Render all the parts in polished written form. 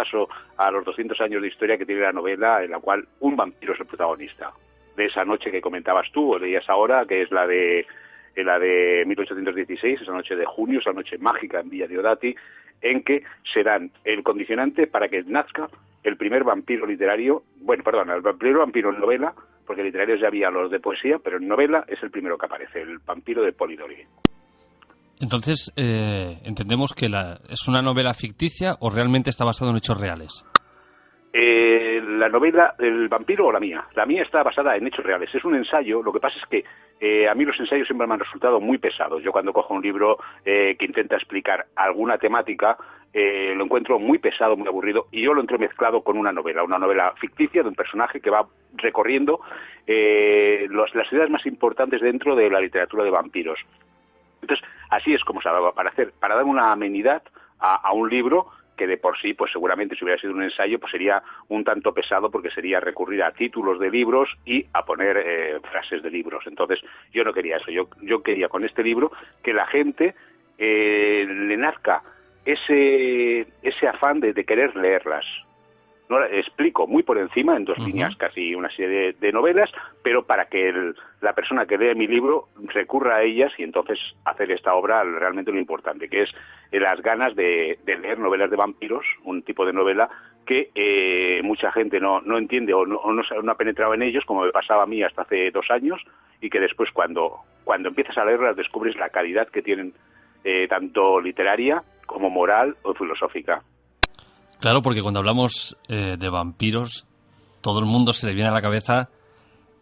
paso a los 200 años de historia que tiene la novela, en la cual un vampiro es el protagonista. De esa noche que comentabas tú, o leías ahora, que es la de 1816, esa noche de junio, esa noche mágica en Villa Diodati, en que serán el condicionante para que nazca el primer vampiro literario, el primer vampiro en novela, porque literarios ya había los de poesía, pero en novela es el primero que aparece, el vampiro de Polidori. Entonces, entendemos que es una novela ficticia o realmente está basado en hechos reales. La novela, el vampiro o la mía está basada en hechos reales, es un ensayo. Lo que pasa es que a mí los ensayos siempre me han resultado muy pesados. Yo cuando cojo un libro que intenta explicar alguna temática, lo encuentro muy pesado, muy aburrido, y yo lo entremezclado con una novela ficticia de un personaje que va recorriendo las ciudades más importantes dentro de la literatura de vampiros. Entonces, así es como se ha dado para dar una amenidad a un libro que de por sí, pues seguramente si hubiera sido un ensayo, pues sería un tanto pesado, porque sería recurrir a títulos de libros y a poner frases de libros. Entonces, yo no quería eso. Yo quería con este libro que la gente le nazca ese afán de querer leerlas. No, explico muy por encima, en 2 líneas, casi una serie de novelas, pero para que la persona que lee mi libro recurra a ellas y entonces hacer esta obra realmente lo importante, que es las ganas de leer novelas de vampiros, un tipo de novela que mucha gente no entiende o no ha penetrado en ellos, como me pasaba a mí hasta hace 2 años, y que después cuando empiezas a leerlas descubres la calidad que tienen, tanto literaria como moral o filosófica. Claro, porque cuando hablamos de vampiros, todo el mundo se le viene a la cabeza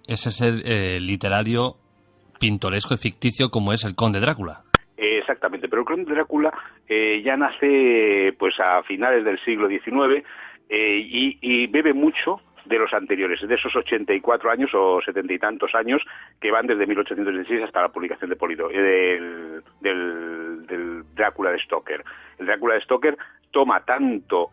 ese ser literario, pintoresco y ficticio como es el Conde Drácula. Exactamente, pero el Conde Drácula ya nace pues a finales del siglo XIX y bebe mucho de los anteriores, de esos 84 años o 70 y tantos años que van desde 1816 hasta la publicación de del Drácula de Stoker. El Drácula de Stoker toma tanto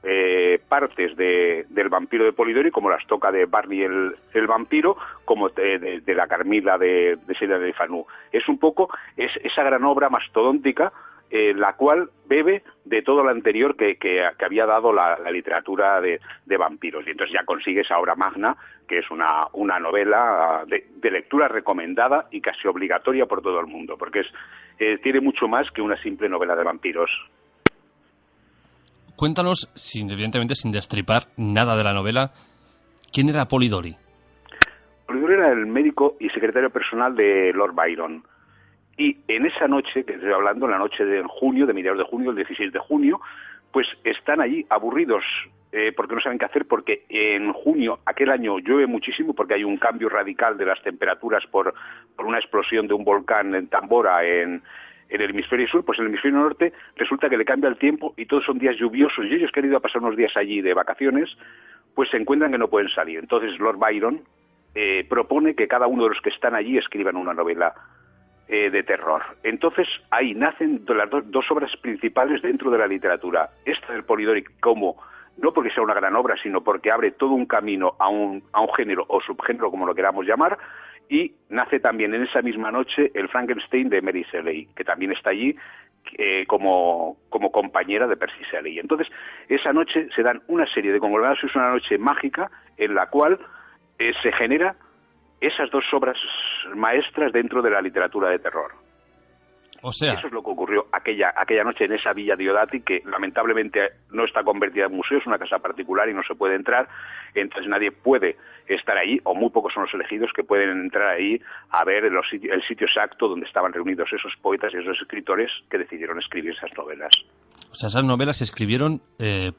partes del vampiro de Polidori como las toca de Barney el vampiro, como de la Carmila de Celia de Fanú. Es un poco esa gran obra mastodóntica, la cual bebe de todo lo anterior que había dado la literatura de vampiros, y entonces ya consigue esa obra magna, que es una novela de lectura recomendada y casi obligatoria por todo el mundo, porque tiene mucho más que una simple novela de vampiros. Cuéntanos, evidentemente sin destripar nada de la novela, ¿quién era Polidori? Polidori era el médico y secretario personal de Lord Byron. Y en esa noche, que estoy hablando, en la noche de junio, de mediados de junio, el 16 de junio, pues están allí aburridos porque no saben qué hacer, porque en junio, aquel año, llueve muchísimo porque hay un cambio radical de las temperaturas por una explosión de un volcán en Tambora en el hemisferio sur. Pues en el hemisferio norte resulta que le cambia el tiempo y todos son días lluviosos, y ellos que han ido a pasar unos días allí de vacaciones, pues se encuentran que no pueden salir. Entonces Lord Byron propone que cada uno de los que están allí escriban una novela de terror. Entonces ahí nacen las dos obras principales dentro de la literatura. Esta del Polidori, como no porque sea una gran obra, sino porque abre todo un camino a un género o subgénero, como lo queramos llamar, y nace también en esa misma noche el Frankenstein de Mary Shelley, que también está allí como compañera de Percy Shelley. Entonces esa noche se dan una serie de conglomerados, es una noche mágica en la cual se genera esas 2 obras maestras dentro de la literatura de terror. O sea, eso es lo que ocurrió aquella noche en esa Villa Diodati, que lamentablemente no está convertida en museo, es una casa particular y no se puede entrar, entonces nadie puede estar ahí, o muy pocos son los elegidos que pueden entrar ahí a ver el sitio exacto donde estaban reunidos esos poetas y esos escritores que decidieron escribir esas novelas. O sea, esas novelas se escribieron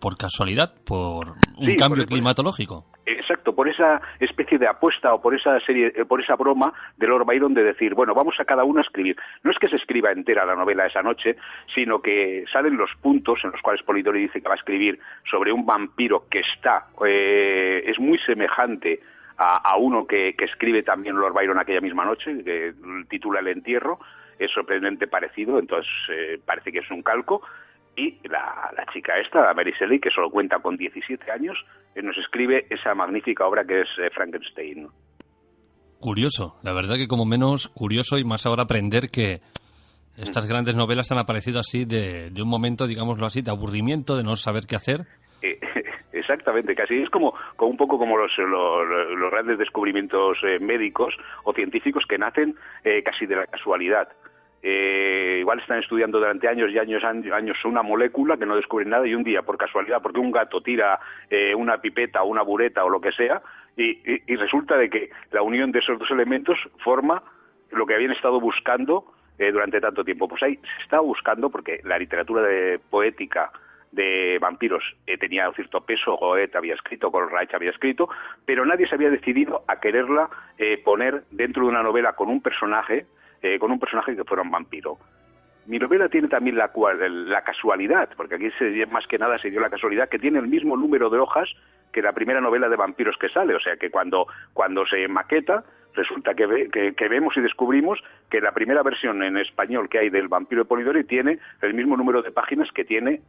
por casualidad, por un cambio climatológico. Exacto, por esa especie de apuesta o por esa broma de Lord Byron de decir, bueno, vamos a cada uno a escribir. No es que se escriba entera la novela esa noche, sino que salen los puntos en los cuales Polidori dice que va a escribir sobre un vampiro que es muy semejante a uno que escribe también Lord Byron aquella misma noche, que titula El entierro, es sorprendentemente parecido, entonces parece que es un calco. Y la chica esta, Mary Shelley, que solo cuenta con 17 años, nos escribe esa magnífica obra que es Frankenstein. Curioso, la verdad que como menos curioso, y más ahora aprender que estas grandes novelas han aparecido así de un momento, digámoslo así, de aburrimiento, de no saber qué hacer. exactamente, casi es como un poco como los grandes descubrimientos médicos o científicos que nacen casi de la casualidad. Igual están estudiando durante años y años una molécula que no descubren nada y un día, por casualidad, porque un gato tira una pipeta o una bureta o lo que sea, y resulta de que la unión de esos dos elementos forma lo que habían estado buscando durante tanto tiempo. Pues ahí se está buscando, porque la literatura poética de vampiros tenía un cierto peso, Goethe había escrito, Coleridge había escrito, pero nadie se había decidido a quererla poner dentro de una novela con un personaje que fuera un vampiro. Mi novela tiene también la casualidad, porque aquí más que nada se dio la casualidad, que tiene el mismo número de hojas que la primera novela de vampiros que sale, o sea que cuando se maqueta, resulta que vemos y descubrimos que la primera versión en español que hay del Vampiro de Polidori tiene el mismo número de páginas que tiene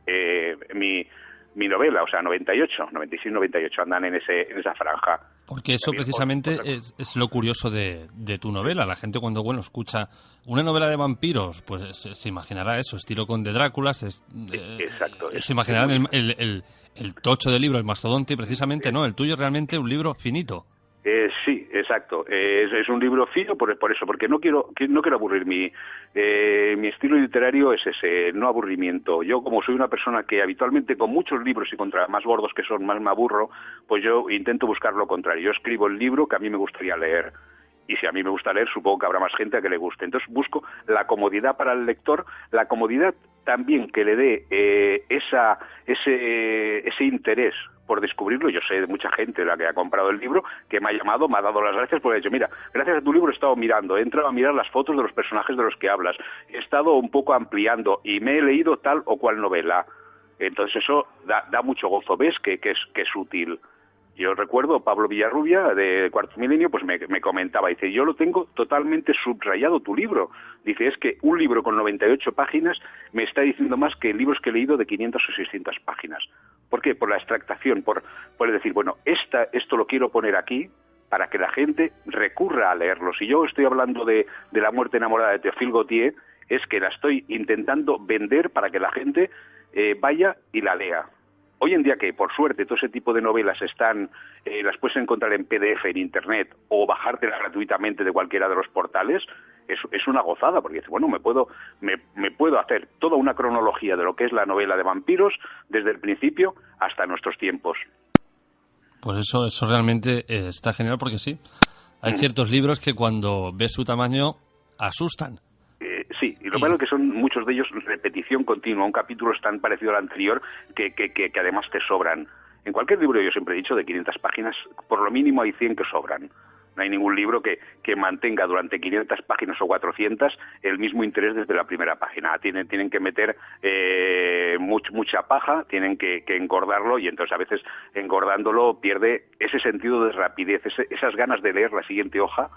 mi novela, o sea, 98, 96, 98, andan en esa franja. Porque eso precisamente es lo curioso de tu novela. La gente cuando escucha una novela de vampiros, pues se imaginará eso, estilo Conde Drácula, exacto, se imaginarán el tocho del libro, el mastodonte, y precisamente no, el tuyo es realmente un libro finito. Sí, exacto. Es un libro fino por eso, porque no quiero aburrir. Mi estilo literario es ese, no aburrimiento. Yo, como soy una persona que habitualmente con muchos libros y contra más gordos que son, más me aburro, pues yo intento buscar lo contrario. Yo escribo el libro que a mí me gustaría leer. Y si a mí me gusta leer, supongo que habrá más gente a que le guste. Entonces busco la comodidad para el lector, la comodidad también que le dé ese interés por descubrirlo. Yo sé de mucha gente, la que ha comprado el libro, que me ha llamado, me ha dado las gracias, porque ha dicho, mira, gracias a tu libro he estado mirando, he entrado a mirar las fotos de los personajes de los que hablas, he estado un poco ampliando y me he leído tal o cual novela. Entonces eso da mucho gozo, ves que es útil. Yo recuerdo, Pablo Villarrubia, de Cuarto Milenio, pues me comentaba, dice, yo lo tengo totalmente subrayado tu libro. Dice, es que un libro con 98 páginas me está diciendo más que libros que he leído de 500 o 600 páginas. ¿Por qué? Por la extractación, por decir, bueno, esto lo quiero poner aquí para que la gente recurra a leerlo. Si yo estoy hablando de La muerte enamorada de Théophile Gautier, es que la estoy intentando vender para que la gente vaya y la lea. Hoy en día que, por suerte, todo ese tipo de novelas las puedes encontrar en PDF en Internet o bajártelas gratuitamente de cualquiera de los portales, es una gozada, porque dices, bueno, me puedo hacer toda una cronología de lo que es la novela de vampiros desde el principio hasta nuestros tiempos. Pues eso realmente está genial, porque sí, hay ciertos libros que cuando ves su tamaño asustan. Sí, y lo malo es que son muchos de ellos repetición continua. Un capítulo es tan parecido al anterior que además te sobran. En cualquier libro, yo siempre he dicho, de 500 páginas, por lo mínimo hay 100 que sobran. No hay ningún libro que mantenga durante 500 páginas o 400 el mismo interés desde la primera página. Tienen que meter mucha paja, tienen que engordarlo, y entonces a veces engordándolo pierde ese sentido de rapidez, esas ganas de leer la siguiente hoja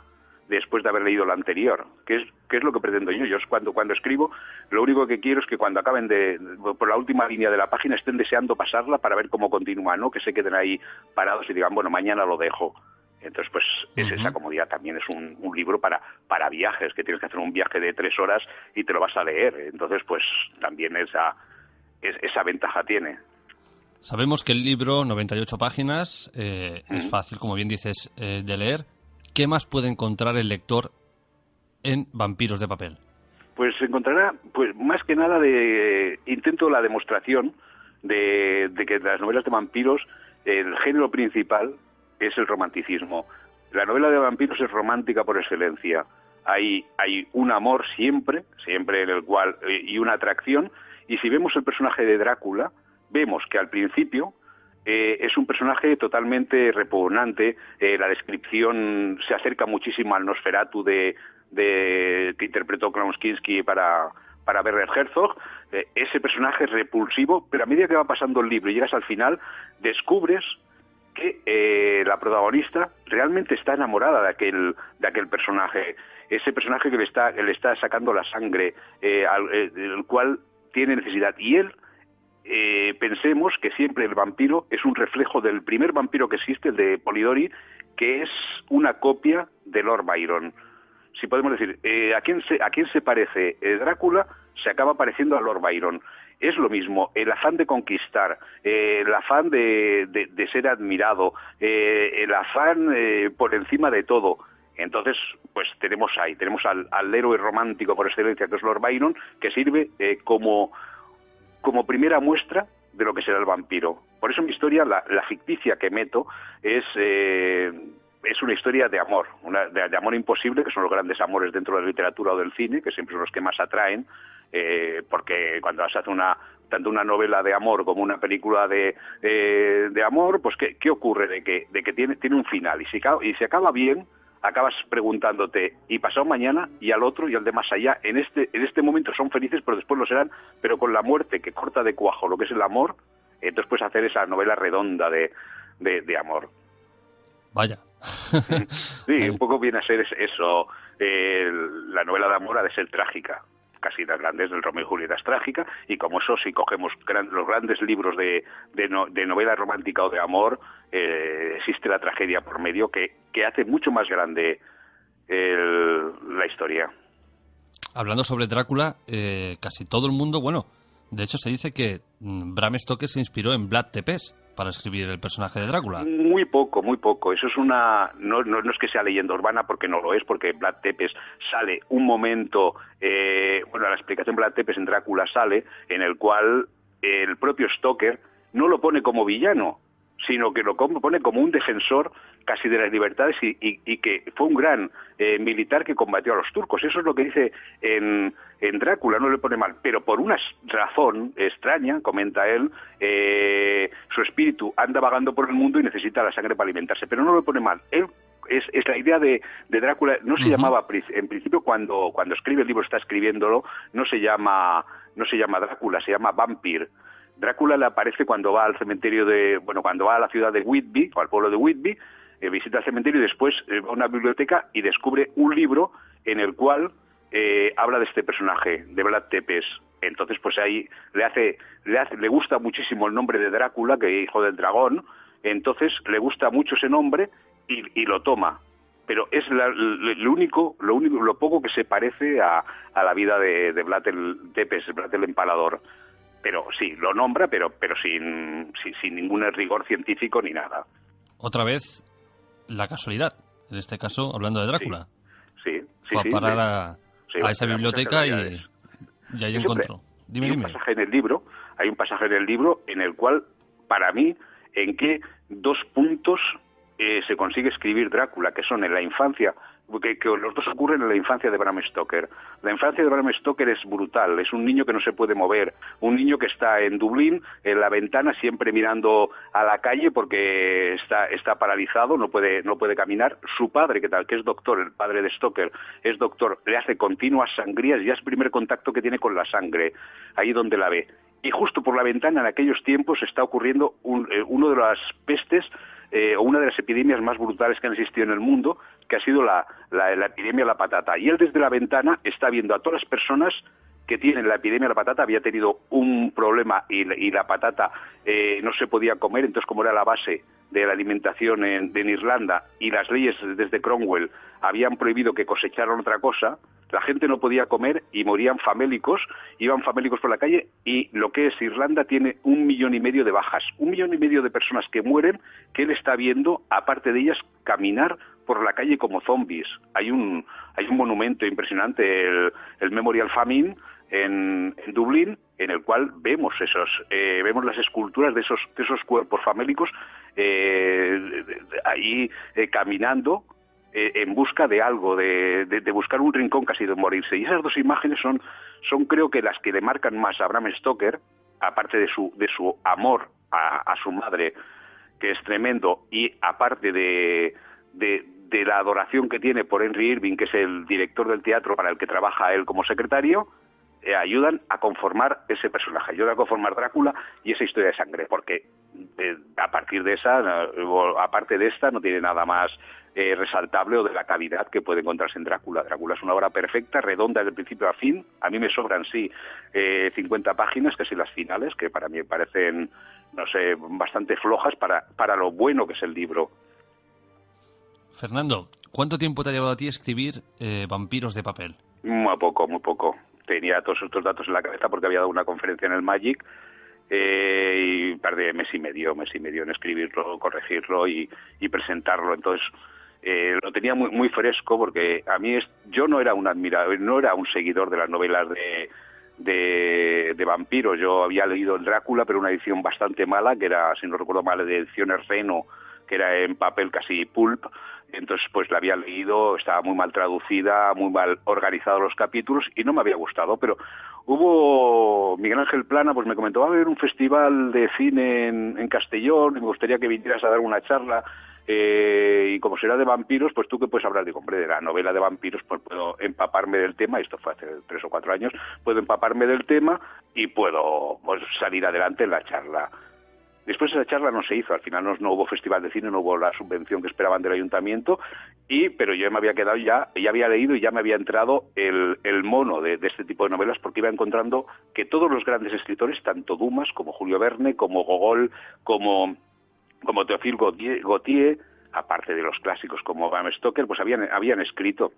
después de haber leído la anterior, que es lo que pretendo yo. Yo cuando escribo, lo único que quiero es que cuando acaben por la última línea de la página estén deseando pasarla para ver cómo continúa, no que se queden ahí parados y digan, bueno, mañana lo dejo. Entonces, pues esa comodidad. También es un libro para viajes, que tienes que hacer un viaje de 3 horas y te lo vas a leer. Entonces, pues también esa ventaja tiene. Sabemos que el libro, 98 páginas, es fácil, como bien dices, de leer. ¿Qué más puede encontrar el lector en Vampiros de Papel? Pues encontrará, pues más que nada intento la demostración de que las novelas de vampiros, el género principal es el romanticismo. La novela de vampiros es romántica por excelencia. Hay un amor siempre en el cual, y una atracción, y si vemos el personaje de Drácula, vemos que al principio es un personaje totalmente repugnante. La descripción se acerca muchísimo al Nosferatu que interpretó Klaus Kinski para Werner Herzog. Ese personaje es repulsivo, pero a medida que va pasando el libro y llegas al final, descubres que la protagonista realmente está enamorada de aquel personaje, ese personaje que le está sacando la sangre, el cual tiene necesidad. Y él, pensemos que siempre el vampiro es un reflejo del primer vampiro que existe, el de Polidori, que es una copia de Lord Byron. Si podemos decir, ¿a quién se parece Drácula? Se acaba pareciendo a Lord Byron. es lo mismo, el afán de conquistar, el afán de ser admirado, el afán por encima de todo. Entonces, pues tenemos al héroe romántico por excelencia, que es Lord Byron, que sirve como primera muestra de lo que será el vampiro. Por eso mi historia, la ficticia que meto, es una historia de amor, de amor imposible, que son los grandes amores dentro de la literatura o del cine, que siempre son los que más atraen, porque cuando se hace tanto una novela de amor como una película de amor, pues ¿qué ocurre? De que tiene un final, y si acaba bien, acabas preguntándote, y pasado mañana, y al otro, y al de más allá, en este momento son felices, pero después lo serán, pero con la muerte que corta de cuajo lo que es el amor, entonces puedes hacer esa novela redonda de amor. Vaya. Sí, un poco viene a ser eso, la novela de amor ha de ser trágica. Casi las grandes del Romeo y Julieta es trágica, y como eso, si cogemos los grandes libros de novela romántica o de amor, existe la tragedia por medio que hace mucho más grande la historia. Hablando sobre Drácula, casi todo el mundo, bueno, de hecho se dice que Bram Stoker se inspiró en Vlad Tepes para escribir el personaje de Drácula. Muy poco. Eso es no es que sea leyenda urbana, porque no lo es, porque Vlad Tepes sale un momento, la explicación de Vlad Tepes en Drácula sale, en el cual el propio Stoker no lo pone como villano, sino que lo pone como un defensor casi de las libertades y que fue un gran militar que combatió a los turcos. Eso es lo que dice en Drácula, no le pone mal, pero por una razón extraña, comenta él, su espíritu anda vagando por el mundo y necesita la sangre para alimentarse, pero no le pone mal. Él es la idea de Drácula, no se llamaba, en principio cuando escribe el libro, está escribiéndolo, no se llama Drácula, se llama Vampir. Drácula le aparece cuando va al cementerio cuando va a la ciudad de Whitby, o al pueblo de Whitby, visita el cementerio y después va a una biblioteca y descubre un libro en el cual habla de este personaje, de Vlad Tepes. Entonces, pues ahí le gusta muchísimo el nombre de Drácula, que es hijo del dragón, entonces le gusta mucho ese nombre y lo toma. Pero es lo poco que se parece a la vida de Vlad Tepes, Vlad el Empalador. Pero sí, lo nombra, pero sin ningún rigor científico ni nada. Otra vez, la casualidad. En este caso, hablando de Drácula. Sí. Fue a parar a esa biblioteca y ahí encontró. Dime. Hay un pasaje en el libro en el cual, para mí, en que 2 puntos se consigue escribir Drácula, que son en la infancia, que los dos ocurren en la infancia de Bram Stoker. La infancia de Bram Stoker es brutal, es un niño que no se puede mover, un niño que está en Dublín, en la ventana, siempre mirando a la calle porque está paralizado, no puede caminar. Su padre, que es doctor, el padre de Stoker, es doctor, le hace continuas sangrías, ya es el primer contacto que tiene con la sangre, ahí donde la ve. Y justo por la ventana, en aquellos tiempos, está ocurriendo uno de las pestes, o una de las epidemias más brutales que han existido en el mundo, que ha sido la epidemia de la patata. Y él desde la ventana está viendo a todas las personas que tienen la epidemia de la patata. Había tenido un problema y la patata no se podía comer, entonces como era la base de la alimentación en Irlanda y las leyes desde Cromwell habían prohibido que cosecharan otra cosa, la gente no podía comer y morían famélicos, iban famélicos por la calle, y lo que es Irlanda tiene 1,5 millones de bajas, 1,5 millones de personas que mueren, que él está viendo, aparte de ellas, caminar por la calle como zombies. Hay un monumento impresionante, el Memorial Famine, en Dublín, en el cual vemos las esculturas de esos cuerpos famélicos ahí caminando en busca de algo, de buscar un rincón casi de morirse. Y esas 2 imágenes son creo que las que le marcan más a Bram Stoker, aparte de su amor a su madre, que es tremendo, y aparte de la adoración que tiene por Henry Irving, que es el director del teatro para el que trabaja él como secretario, ayudan a conformar ese personaje, ayudan a conformar Drácula y esa historia de sangre, porque a partir de aparte de esta, no tiene nada más resaltable o de la calidad que puede encontrarse en Drácula. Drácula es una obra perfecta, redonda desde principio a fin. A mí me sobran, 50 páginas, casi las finales, que para mí parecen, bastante flojas para lo bueno que es el libro. Fernando, ¿cuánto tiempo te ha llevado a ti escribir Vampiros de papel? Muy poco. tenía todos estos datos en la cabeza porque había dado una conferencia en el Magic, y tardé mes y medio en escribirlo, corregirlo y presentarlo. Entonces lo tenía muy muy fresco, porque a mí yo no era un admirador, no era un seguidor de las novelas de vampiros. Yo había leído el Drácula, pero una edición bastante mala, que era, si no recuerdo mal, de ediciones Reno, que era en papel casi pulp. Entonces pues la había leído, estaba muy mal traducida, muy mal organizados los capítulos y no me había gustado. Pero Miguel Ángel Plana pues me comentó: va a haber un festival de cine en Castellón y me gustaría que vinieras a dar una charla, y como será de vampiros, pues tú que puedes hablar. Digo, hombre, de la novela de vampiros pues puedo empaparme del tema. Esto fue hace 3 o 4 años. Puedo empaparme del tema y puedo pues salir adelante en la charla. Después esa charla no se hizo, al final no hubo festival de cine, no hubo la subvención que esperaban del ayuntamiento, pero yo me había quedado ya había leído y ya me había entrado el mono de este tipo de novelas, porque iba encontrando que todos los grandes escritores, tanto Dumas como Julio Verne, como Gogol, como Théophile Gautier, aparte de los clásicos como Bram Stoker, pues habían escrito.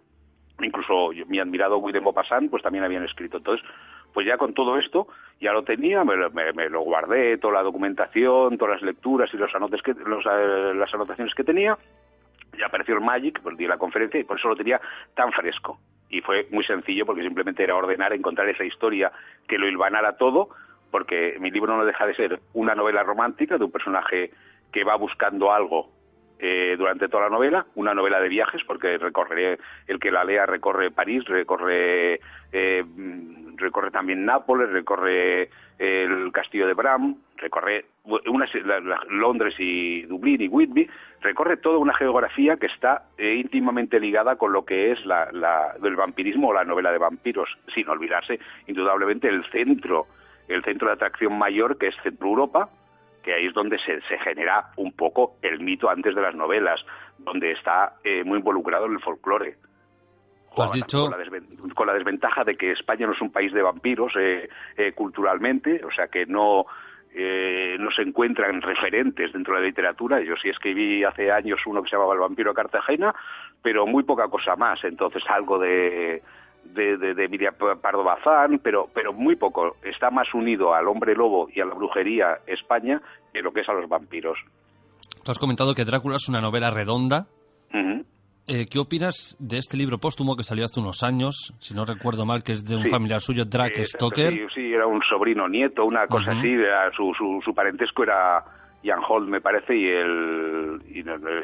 Incluso mi admirado Guy de Maupassant pues también habían escrito. Entonces pues ya con todo esto ya lo tenía, me lo guardé, toda la documentación, todas las lecturas y las anotaciones que tenía. Ya apareció el Magic, pues di la conferencia y por eso lo tenía tan fresco. Y fue muy sencillo, porque simplemente era ordenar, encontrar esa historia que lo hilvanara todo, porque mi libro no deja de ser una novela romántica de un personaje que va buscando algo durante toda la novela, una novela de viajes, porque el que la lea recorre París, recorre también Nápoles, recorre el castillo de Bram, recorre Londres y Dublín y Whitby, recorre toda una geografía que está íntimamente ligada con lo que es el vampirismo o la novela de vampiros, sin olvidarse indudablemente el centro de atracción mayor, que es Centro Europa, que ahí es donde se genera un poco el mito antes de las novelas, donde está muy involucrado en el folclore. Con la desventaja de que España no es un país de vampiros culturalmente, o sea que no se encuentran referentes dentro de la literatura. Yo sí escribí hace años uno que se llamaba El vampiro de Cartagena, pero muy poca cosa más. Entonces algo de Emilia Pardo Bazán, pero muy poco. Está más unido al hombre lobo y a la brujería España que lo que es a los vampiros. Tú has comentado que Drácula es una novela redonda. Uh-huh. ¿Qué opinas de este libro póstumo que salió hace unos años, si no recuerdo mal, que es de un familiar suyo, Drake Stoker? Sí, era un sobrino nieto, una cosa así. Su parentesco era Ian Holt, me parece, y el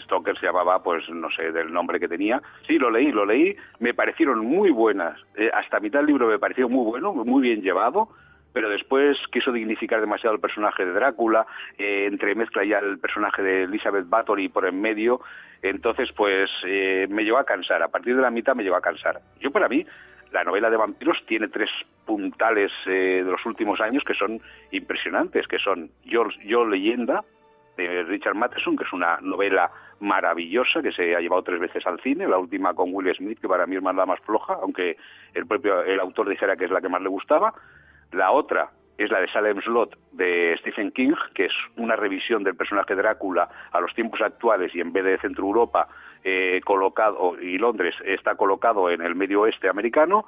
Stoker se llamaba, pues no sé, del nombre que tenía. Sí, lo leí, me parecieron muy buenas. Hasta mitad del libro me pareció muy bueno, muy bien llevado, pero después quiso dignificar demasiado el personaje de Drácula, entremezcla ya el personaje de Elizabeth Bathory por en medio. Entonces, pues me llevó a cansar. A partir de la mitad me llevó a cansar. Para mí, la novela de vampiros tiene 3 puntales de los últimos años que son impresionantes, que son Yo Leyenda, de Richard Matheson, que es una novela maravillosa que se ha llevado 3 veces al cine, la última con Will Smith, que para mí es la más floja, aunque el autor dijera que es la que más le gustaba. La otra es la de Salem Slot, de Stephen King, que es una revisión del personaje Drácula a los tiempos actuales, y en vez de Centro Europa y Londres está colocado en el medio oeste americano.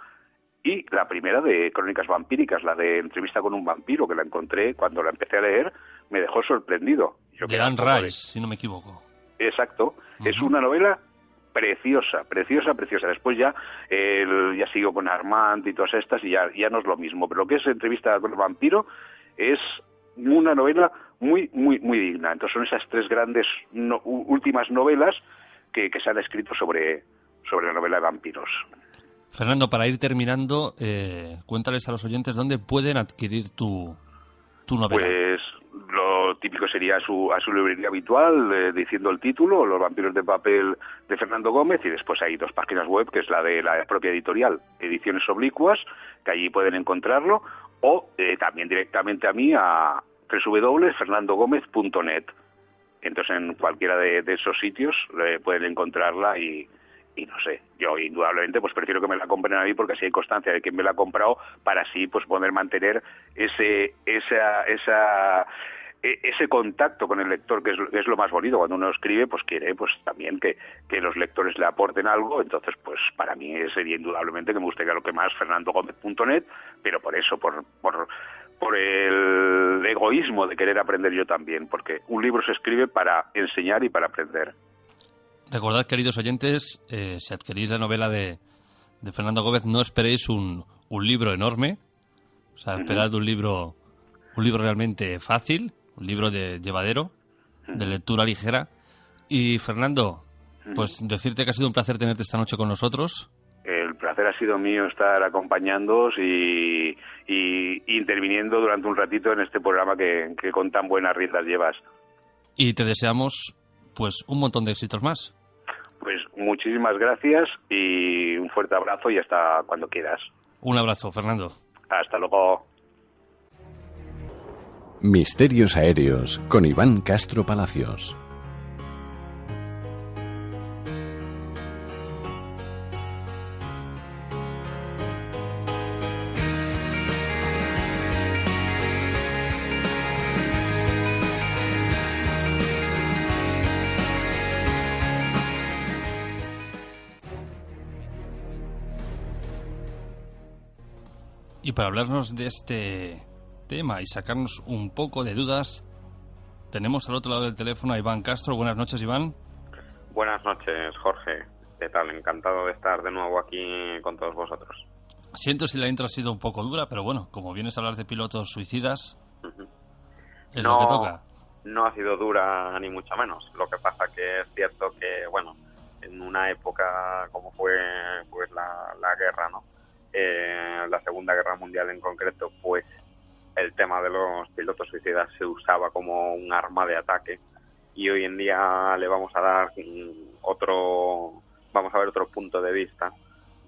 Y la primera de Crónicas Vampíricas, la de Entrevista con un vampiro, que la encontré cuando la empecé a leer, me dejó sorprendido. De Anne Rice, si no me equivoco. Exacto. Uh-huh. Es una novela preciosa. Después ya sigo con Armand y todas estas y ya no es lo mismo. Pero lo que es Entrevista con el vampiro es una novela muy, muy, muy digna. Entonces son esas 3 grandes últimas novelas que se han escrito sobre la novela de vampiros. Fernando, para ir terminando, cuéntales a los oyentes dónde pueden adquirir tu novela. Pues lo típico sería a su librería habitual, diciendo el título, Los vampiros de papel de Fernando Gómez, y después hay 2 páginas web, que es la de la propia editorial, Ediciones Oblicuas, que allí pueden encontrarlo, o también directamente a mí a www.fernandogomez.net. Entonces en cualquiera de esos sitios pueden encontrarla y no sé, yo indudablemente pues prefiero que me la compren a mí, porque así hay constancia de quién me la ha comprado, para así pues poder mantener esa ese contacto con el lector, que es lo más bonito. Cuando uno escribe, pues quiere pues también que los lectores le aporten algo. Entonces, pues para mí sería indudablemente que me gustaría lo que más fernandogomez.net, pero por eso, por el egoísmo de querer aprender yo también, porque un libro se escribe para enseñar y para aprender. Recordad, queridos oyentes, si adquirís la novela de Fernando Gómez, no esperéis un libro enorme, o sea, esperad un libro realmente fácil, un libro de llevadero, de lectura ligera. Y Fernando, pues decirte que ha sido un placer tenerte esta noche con nosotros. El placer ha sido mío estar acompañándoos y interviniendo durante un ratito en este programa que con tan buenas riendas llevas. Y te deseamos pues un montón de éxitos más. Pues muchísimas gracias y un fuerte abrazo y hasta cuando quieras. Un abrazo, Fernando. Hasta luego. Misterios aéreos con Iván Castro Palacios. Y para hablarnos de este tema y sacarnos un poco de dudas, tenemos al otro lado del teléfono a Iván Castro. Buenas noches, Iván. Buenas noches, Jorge. ¿Qué tal? Encantado de estar de nuevo aquí con todos vosotros. Siento si la intro ha sido un poco dura, pero bueno, como vienes a hablar de pilotos suicidas, es lo que toca. No ha sido dura ni mucho menos. Lo que pasa que es cierto que, bueno, en una época como fue pues la guerra, ¿no? La Segunda Guerra Mundial en concreto, pues el tema de los pilotos suicidas se usaba como un arma de ataque, y hoy en día le vamos a dar vamos a ver otro punto de vista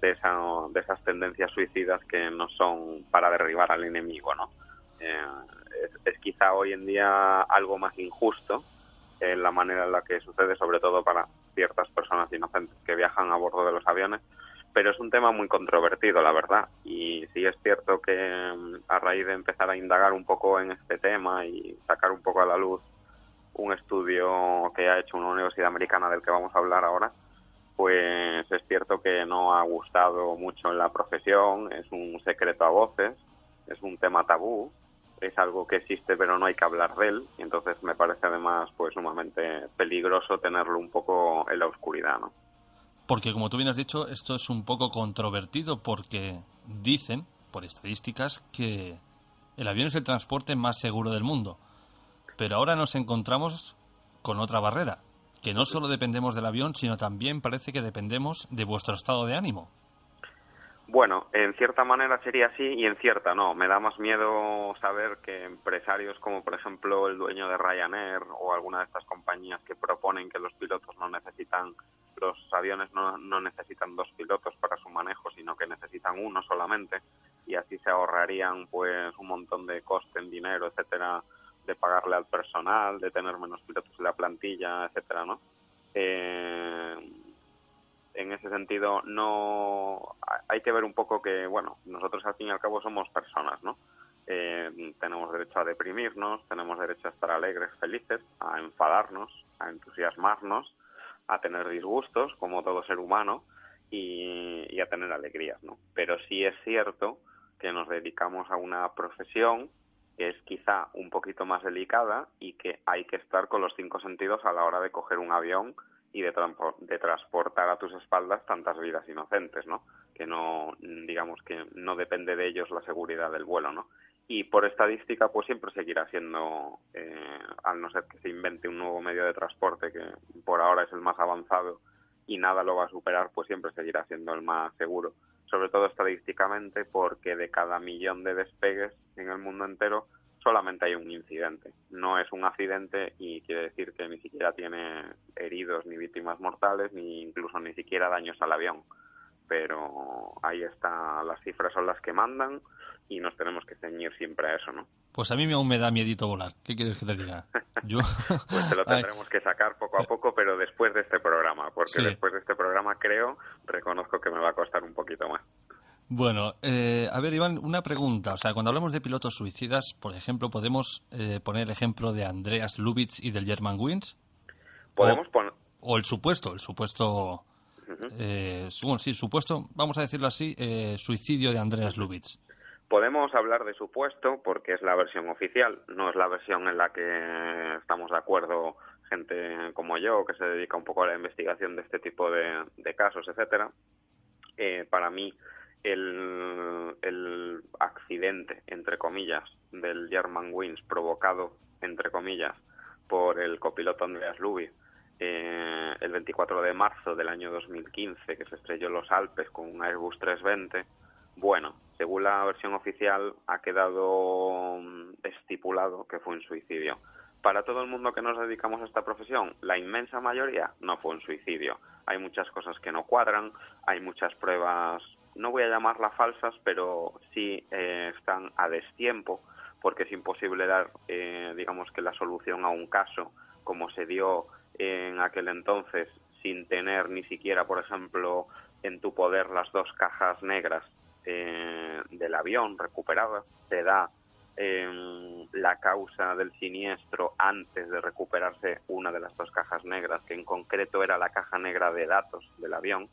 de esas tendencias suicidas que no son para derribar al enemigo, ¿no? Es quizá hoy en día algo más injusto en la manera en la que sucede, sobre todo para ciertas personas inocentes que viajan a bordo de los aviones, pero es un tema muy controvertido, la verdad, y sí es cierto que a raíz de empezar a indagar un poco en este tema y sacar un poco a la luz un estudio que ha hecho una universidad americana del que vamos a hablar ahora, pues es cierto que no ha gustado mucho en la profesión, es un secreto a voces, es un tema tabú, es algo que existe pero no hay que hablar de él, y entonces me parece además pues sumamente peligroso tenerlo un poco en la oscuridad, ¿no? Porque, como tú bien has dicho, esto es un poco controvertido porque dicen, por estadísticas, que el avión es el transporte más seguro del mundo. Pero ahora nos encontramos con otra barrera, que no solo dependemos del avión, sino también parece que dependemos de vuestro estado de ánimo. Bueno, en cierta manera sería así y en cierta no. Me da más miedo saber que empresarios como, por ejemplo, el dueño de Ryanair o alguna de estas compañías que proponen que los aviones no necesitan dos pilotos para su manejo, sino que necesitan uno solamente, y así se ahorrarían pues un montón de coste en dinero, etcétera, de pagarle al personal, de tener menos pilotos en la plantilla, etcétera, ¿no? En ese sentido, no hay que ver un poco que, bueno, nosotros al fin y al cabo somos personas, ¿no? Tenemos derecho a deprimirnos, tenemos derecho a estar alegres, felices, a enfadarnos, a entusiasmarnos, a tener disgustos, como todo ser humano, y a tener alegrías, ¿no? Pero sí es cierto que nos dedicamos a una profesión que es quizá un poquito más delicada y que hay que estar con los 5 sentidos a la hora de coger un avión y de transportar a tus espaldas tantas vidas inocentes, ¿no? Que no, digamos que no depende de ellos la seguridad del vuelo, ¿no? Y por estadística, pues siempre seguirá siendo, al no ser que se invente un nuevo medio de transporte que por ahora es el más avanzado y nada lo va a superar, pues siempre seguirá siendo el más seguro. Sobre todo estadísticamente, porque de cada 1.000.000 de despegues en el mundo entero, solamente hay un incidente. No es un accidente y quiere decir que ni siquiera tiene heridos ni víctimas mortales, ni incluso ni siquiera daños al avión. Pero ahí está, las cifras son las que mandan y nos tenemos que ceñir siempre a eso, ¿no? Pues a mí aún me da miedito volar. ¿Qué quieres que te diga? Pues te lo tendremos que sacar poco a poco, pero después de este programa, porque sí. Después de este programa reconozco que me va a costar un poquito más. Bueno, a ver, Iván, una pregunta. O sea, cuando hablamos de pilotos suicidas, por ejemplo, ¿podemos poner el ejemplo de Andreas Lubitz y del Germanwings? Podemos poner... O el supuesto, bueno, sí, supuesto, vamos a decirlo así, suicidio de Andreas Lubitz. Podemos hablar de supuesto porque es la versión oficial, no es la versión en la que estamos de acuerdo gente como yo, que se dedica un poco a la investigación de este tipo de casos, etcétera. Para mí, el accidente, entre comillas, del Germanwings provocado, entre comillas, por el copiloto Andreas Lubitz, el 24 de marzo del año 2015, que se estrelló en los Alpes con un Airbus 320, bueno, según la versión oficial, ha quedado estipulado que fue un suicidio. Para todo el mundo que nos dedicamos a esta profesión, la inmensa mayoría no fue un suicidio. Hay muchas cosas que no cuadran, hay muchas pruebas, no voy a llamarlas falsas, pero sí están a destiempo, porque es imposible dar, digamos que la solución a un caso, como se dio en aquel entonces, sin tener ni siquiera, por ejemplo, en tu poder las 2 cajas negras del avión recuperadas. Se da la causa del siniestro antes de recuperarse una de las 2 cajas negras, que en concreto era la caja negra de datos del avión.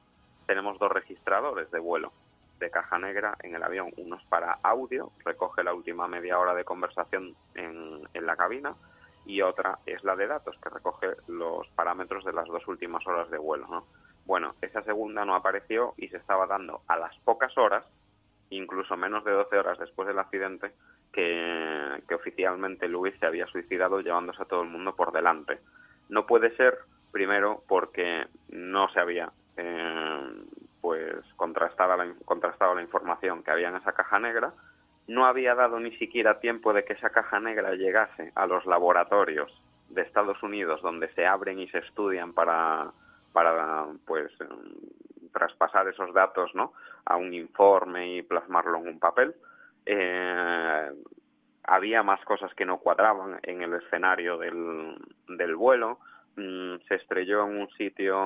Tenemos 2 registradores de vuelo de caja negra en el avión, uno es para audio, recoge la última media hora de conversación en la cabina, y otra es la de datos, que recoge los parámetros de las 2 últimas horas de vuelo, ¿no? Bueno, esa segunda no apareció y se estaba dando a las pocas horas, incluso menos de 12 horas después del accidente, que oficialmente Lubitz se había suicidado llevándose a todo el mundo por delante. No puede ser, primero, porque no se había contrastado la información que había en esa caja negra. No había dado ni siquiera tiempo de que esa caja negra llegase a los laboratorios de Estados Unidos, donde se abren y se estudian para traspasar esos datos, ¿no?, a un informe y plasmarlo en un papel. Había más cosas que no cuadraban en el escenario del vuelo. Se estrelló en un sitio,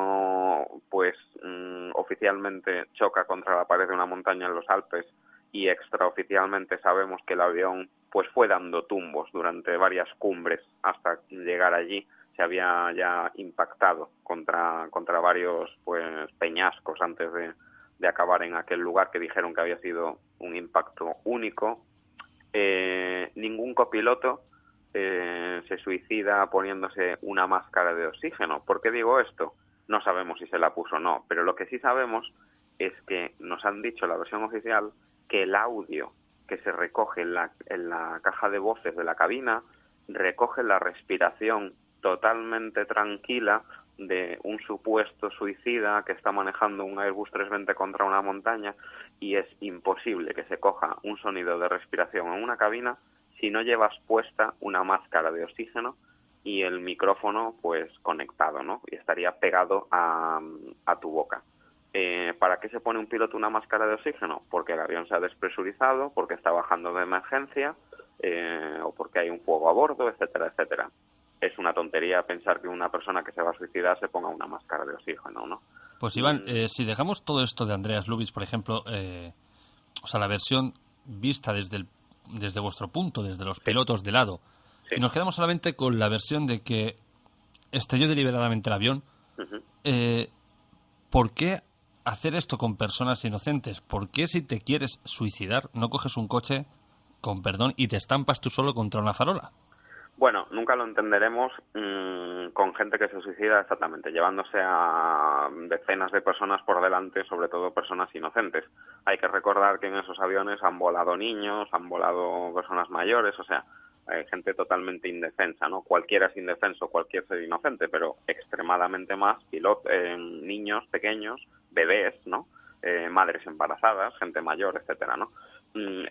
oficialmente choca contra la pared de una montaña en los Alpes, y extraoficialmente sabemos que el avión pues fue dando tumbos durante varias cumbres hasta llegar allí. Se había ya impactado contra varios peñascos antes de acabar en aquel lugar, que dijeron que había sido un impacto único. Ningún copiloto se suicida poniéndose una máscara de oxígeno. ¿Por qué digo esto? No sabemos si se la puso o no, pero lo que sí sabemos es que nos han dicho, la versión oficial, que el audio que se recoge en la caja de voces de la cabina recoge la respiración totalmente tranquila de un supuesto suicida que está manejando un Airbus 320 contra una montaña, y es imposible que se coja un sonido de respiración en una cabina si no llevas puesta una máscara de oxígeno y el micrófono conectado, ¿no? Y estaría pegado a tu boca. ¿Para qué se pone un piloto una máscara de oxígeno? Porque el avión se ha despresurizado, porque está bajando de emergencia, o porque hay un fuego a bordo, etcétera, etcétera. Es una tontería pensar que una persona que se va a suicidar se ponga una máscara de oxígeno, ¿no? Pues Iván, si dejamos todo esto de Andreas Lubitz, por ejemplo, la versión vista desde vuestro punto, desde los pilotos de lado, sí, y nos quedamos solamente con la versión de que estrelló deliberadamente el avión, ¿por qué hacer esto con personas inocentes? ¿Por qué, si te quieres suicidar, no coges un coche, con perdón, y te estampas tú solo contra una farola? Bueno, nunca lo entenderemos con gente que se suicida exactamente, llevándose a decenas de personas por delante, sobre todo personas inocentes. Hay que recordar que en esos aviones han volado niños, han volado personas mayores, o sea, hay gente totalmente indefensa, ¿no? Cualquiera es indefenso, cualquier ser inocente, pero extremadamente más niños pequeños, bebés, ¿no? Madres embarazadas, gente mayor, etcétera, ¿no?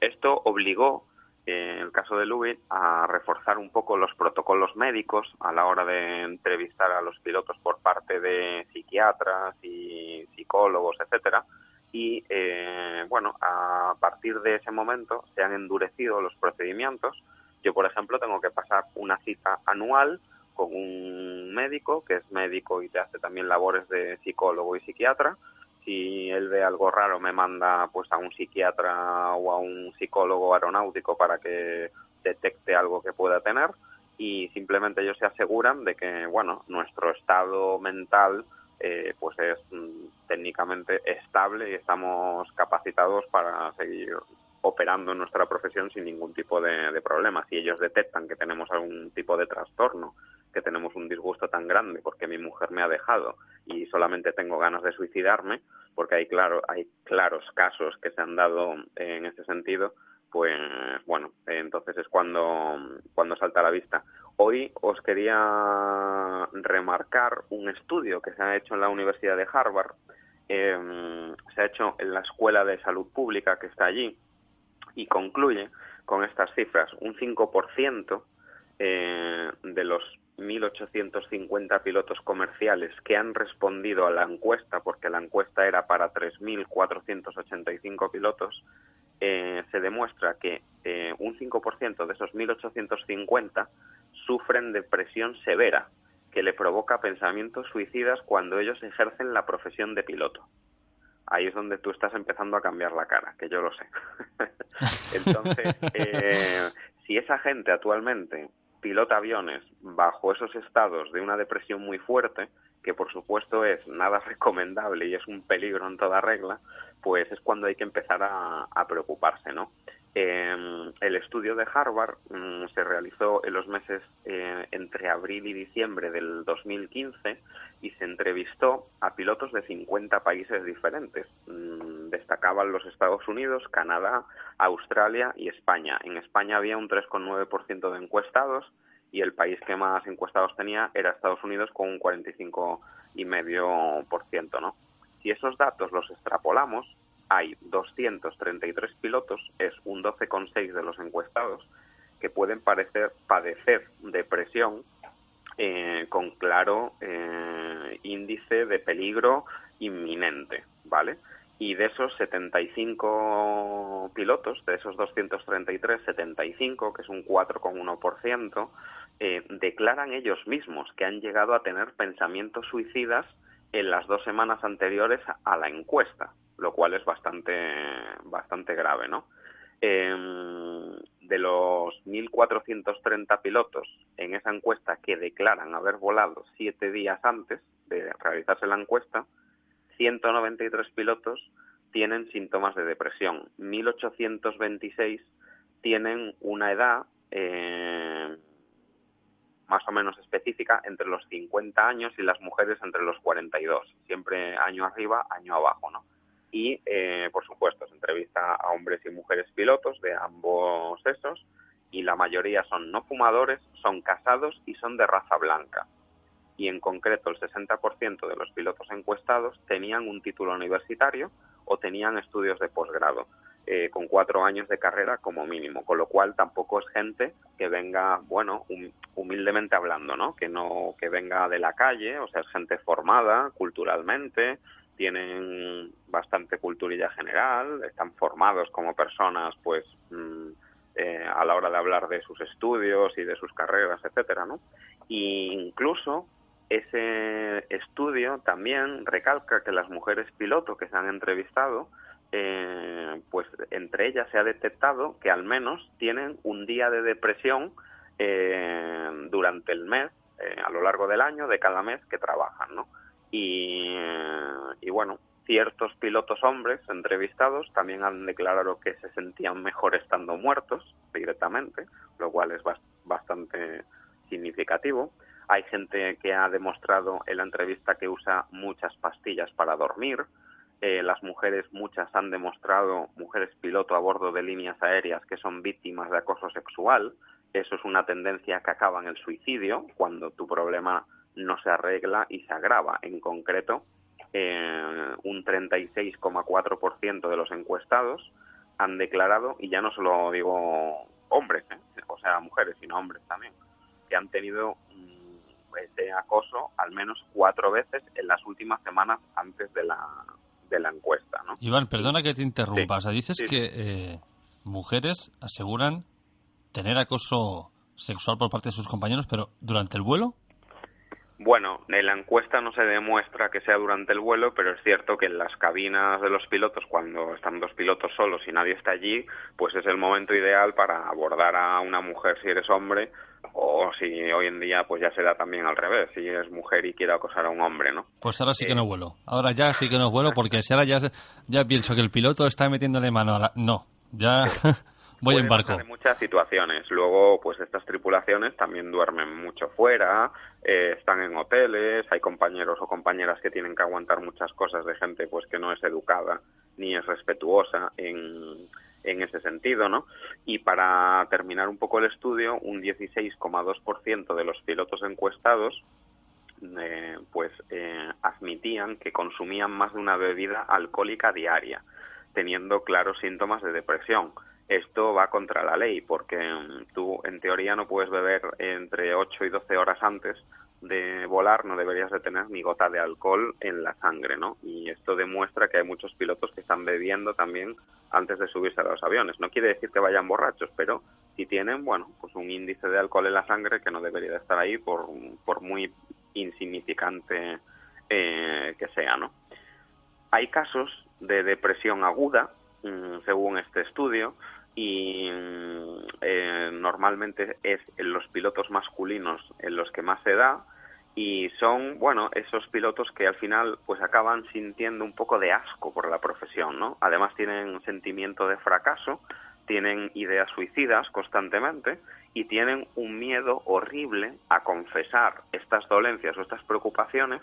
Esto obligó, en el caso de Lubitz, a reforzar un poco los protocolos médicos a la hora de entrevistar a los pilotos por parte de psiquiatras y psicólogos, etcétera. Y a partir de ese momento se han endurecido los procedimientos. Yo, por ejemplo, tengo que pasar una cita anual con un médico, que es médico y te hace también labores de psicólogo y psiquiatra. Si él ve algo raro, me manda pues a un psiquiatra o a un psicólogo aeronáutico para que detecte algo que pueda tener, y simplemente ellos se aseguran de que, bueno, nuestro estado mental pues es técnicamente estable y estamos capacitados para seguir operando en nuestra profesión sin ningún tipo de problema. Si ellos detectan que tenemos algún tipo de trastorno, que tenemos un disgusto tan grande porque mi mujer me ha dejado y solamente tengo ganas de suicidarme, porque hay claros casos que se han dado en este sentido, pues bueno, entonces es cuando salta a la vista. Hoy os quería remarcar un estudio que se ha hecho en la Universidad de Harvard, se ha hecho en la Escuela de Salud Pública que está allí, y concluye con estas cifras: un 5% de los 1.850 pilotos comerciales que han respondido a la encuesta, porque la encuesta era para 3.485 pilotos, se demuestra que un 5% de esos 1.850 sufren depresión severa, que le provoca pensamientos suicidas cuando ellos ejercen la profesión de piloto. Ahí es donde tú estás empezando a cambiar la cara, que yo lo sé. Entonces, si esa gente actualmente pilota aviones bajo esos estados de una depresión muy fuerte, que por supuesto es nada recomendable y es un peligro en toda regla, pues es cuando hay que empezar a preocuparse, ¿no? El estudio de Harvard se realizó en los meses entre abril y diciembre del 2015 y se entrevistó a pilotos de 50 países diferentes. Destacaban los Estados Unidos, Canadá, Australia y España. En España había un 3,9% de encuestados y el país que más encuestados tenía era Estados Unidos con un 45,5%, ¿no? Si esos datos los extrapolamos, hay 233 pilotos, es un 12,6% de los encuestados, que pueden padecer depresión con claro índice de peligro inminente, ¿vale? Y de esos 75 pilotos, de esos 233, 75, que es un 4,1%, declaran ellos mismos que han llegado a tener pensamientos suicidas en las 2 semanas anteriores a la encuesta, lo cual es bastante grave, ¿no? De los 1.430 pilotos en esa encuesta que declaran haber volado 7 días antes de realizarse la encuesta, 193 pilotos tienen síntomas de depresión. 1.826 tienen una edad más o menos específica entre los 50 años y las mujeres entre los 42. Siempre año arriba, año abajo, ¿no? Y, por supuesto, se entrevista a hombres y mujeres pilotos de ambos sexos y la mayoría son no fumadores, son casados y son de raza blanca. Y en concreto el 60% de los pilotos encuestados tenían un título universitario o tenían estudios de posgrado, con 4 años de carrera como mínimo, con lo cual tampoco es gente que venga, bueno, humildemente hablando, ¿no? Que venga de la calle, o sea, es gente formada culturalmente, tienen bastante culturilla general, están formados como personas, pues, a la hora de hablar de sus estudios y de sus carreras, etcétera, ¿no? Y incluso ese estudio también recalca que las mujeres piloto que se han entrevistado, pues entre ellas se ha detectado que al menos tienen un día de depresión durante el mes, a lo largo del año, de cada mes que trabajan, ¿no? Y bueno, ciertos pilotos hombres entrevistados también han declarado que se sentían mejor estando muertos directamente, lo cual es bastante significativo. Hay gente que ha demostrado en la entrevista que usa muchas pastillas para dormir. Las mujeres, muchas han demostrado, mujeres piloto a bordo de líneas aéreas, que son víctimas de acoso sexual. Eso es una tendencia que acaba en el suicidio, cuando tu problema no se arregla y se agrava. En concreto, un 36,4% de los encuestados han declarado, y ya no solo digo hombres, o sea, mujeres, sino hombres también, que han tenido ese acoso al menos 4 veces en las últimas semanas antes de la encuesta, ¿no? Iván, perdona que te interrumpa. Sí. O sea, dices Sí. que mujeres aseguran tener acoso sexual por parte de sus compañeros, pero ¿durante el vuelo? Bueno, en la encuesta no se demuestra que sea durante el vuelo, pero es cierto que en las cabinas de los pilotos, cuando están dos pilotos solos y nadie está allí, pues es el momento ideal para abordar a una mujer si eres hombre, o si hoy en día pues ya se da también al revés, si eres mujer y quiere acosar a un hombre, ¿no? Pues ahora sí que no vuelo. Ahora ya sí que no vuelo, porque si ahora ya pienso que el piloto está metiéndole mano a la... No, ya voy en Puede barco. pasar en muchas situaciones. Luego, pues estas tripulaciones también duermen mucho fuera, están en hoteles, hay compañeros o compañeras que tienen que aguantar muchas cosas de gente pues que no es educada ni es respetuosa en ese sentido, ¿no? Y para terminar un poco el estudio, un 16,2% de los pilotos encuestados admitían que consumían más de una bebida alcohólica diaria, teniendo claros síntomas de depresión. Esto va contra la ley, porque tú, en teoría, no puedes beber entre 8 y 12 horas antes de volar, no deberías de tener ni gota de alcohol en la sangre, ¿no? Y esto demuestra que hay muchos pilotos que están bebiendo también antes de subirse a los aviones. No quiere decir que vayan borrachos, pero si tienen, bueno, pues un índice de alcohol en la sangre que no debería de estar ahí por muy insignificante que sea, ¿no? Hay casos de depresión aguda, según este estudio, y normalmente es en los pilotos masculinos en los que más se da, y son, bueno, esos pilotos que al final pues acaban sintiendo un poco de asco por la profesión, ¿no? Además tienen sentimiento de fracaso, tienen ideas suicidas constantemente y tienen un miedo horrible a confesar estas dolencias o estas preocupaciones,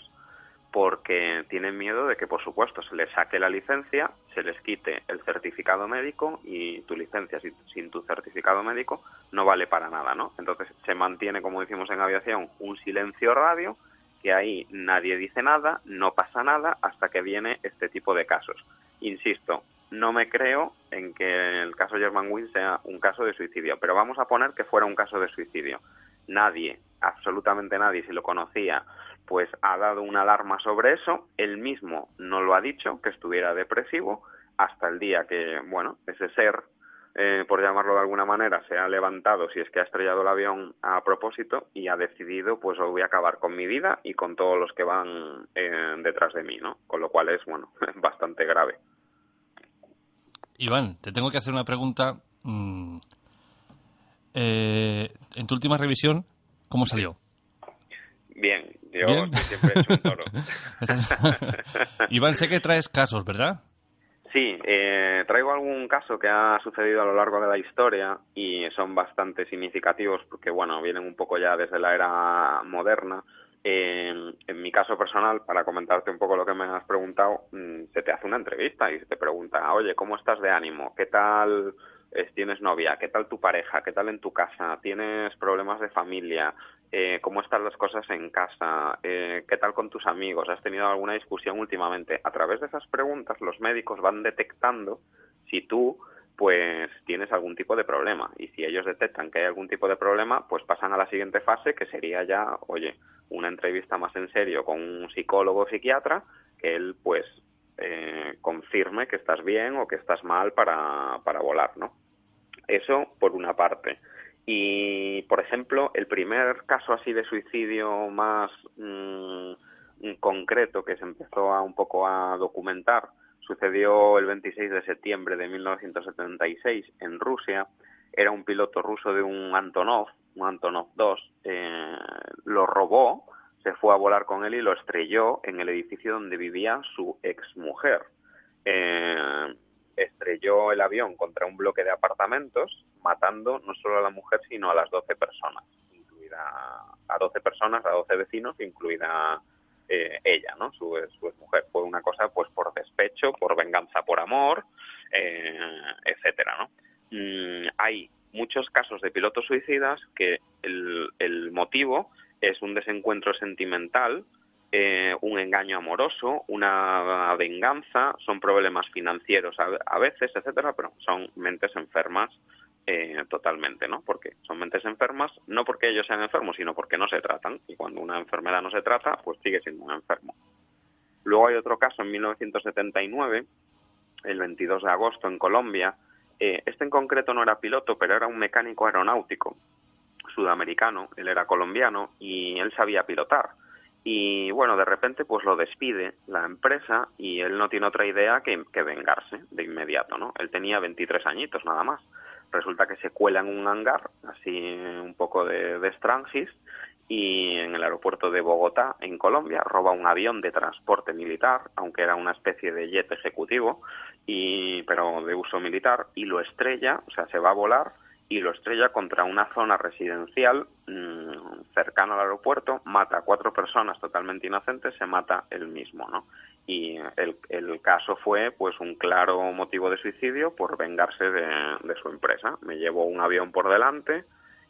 porque tienen miedo de que, por supuesto, se les saque la licencia, se les quite el certificado médico y tu licencia sin tu certificado médico no vale para nada, ¿no? Entonces se mantiene, como decimos en aviación, un silencio radio, que ahí nadie dice nada, no pasa nada hasta que viene este tipo de casos. Insisto, no me creo en que el caso Germanwings sea un caso de suicidio, pero vamos a poner que fuera un caso de suicidio. Nadie, absolutamente nadie, si lo conocía, pues ha dado una alarma sobre eso. Él mismo no lo ha dicho, que estuviera depresivo, hasta el día que, bueno, ese ser, por llamarlo de alguna manera, se ha levantado, si es que ha estrellado el avión a propósito, y ha decidido, pues hoy voy a acabar con mi vida y con todos los que van detrás de mí, ¿no? Con lo cual es, bueno, bastante grave. Iván, te tengo que hacer una pregunta. En tu última revisión, ¿cómo salió? Bien, yo ¿Bien? siempre he hecho un toro. Iván, sé que traes casos, ¿verdad? Sí, traigo algún caso que ha sucedido a lo largo de la historia y son bastante significativos porque, bueno, vienen un poco ya desde la era moderna. En mi caso personal, para comentarte un poco lo que me has preguntado, se te hace una entrevista y se te pregunta, oye, ¿cómo estás de ánimo? ¿Qué tal tienes novia? ¿Qué tal tu pareja? ¿Qué tal en tu casa? ¿Tienes problemas de familia? ¿Cómo están las cosas en casa? ¿Qué tal con tus amigos? ¿Has tenido alguna discusión últimamente? A través de esas preguntas los médicos van detectando si tú pues tienes algún tipo de problema, y si ellos detectan que hay algún tipo de problema, pues pasan a la siguiente fase, que sería ya, oye, una entrevista más en serio con un psicólogo o psiquiatra, que él pues confirme que estás bien o que estás mal para volar, ¿no? Eso por una parte. Y, por ejemplo, el primer caso así de suicidio más concreto que se empezó a un poco a documentar sucedió el 26 de septiembre de 1976 en Rusia. Era un piloto ruso de un Antonov 2, lo robó, se fue a volar con él y lo estrelló en el edificio donde vivía su exmujer. Estrelló el avión contra un bloque de apartamentos, matando no solo a la mujer, sino a las 12 personas, incluida a 12 personas, a 12 vecinos, incluida ella, ¿no? Su exmujer. Fue una cosa pues por despecho, por venganza por amor, etcétera, ¿no? Hay muchos casos de pilotos suicidas que el motivo es un desencuentro sentimental, un engaño amoroso, una venganza, son problemas financieros a veces, etcétera, pero son mentes enfermas totalmente, ¿no? Porque son mentes enfermas, no porque ellos sean enfermos, sino porque no se tratan, y cuando una enfermedad no se trata, pues sigue siendo un enfermo. Luego hay otro caso en 1979, el 22 de agosto en Colombia. Este en concreto no era piloto, pero era un mecánico aeronáutico sudamericano, él era colombiano y él sabía pilotar. y bueno, de repente pues lo despide la empresa y él no tiene otra idea que vengarse de inmediato, ¿no? Él tenía 23 añitos nada más. Resulta que se cuela en un hangar, así un poco de Strangis, y en el aeropuerto de Bogotá, en Colombia, roba un avión de transporte militar, aunque era una especie de jet ejecutivo, pero de uso militar, y lo estrella, o sea, se va a volar, y lo estrella contra una zona residencial cercana al aeropuerto, mata a 4 personas totalmente inocentes, se mata él mismo, ¿no? Y el caso fue pues un claro motivo de suicidio por vengarse de su empresa. Me llevo un avión por delante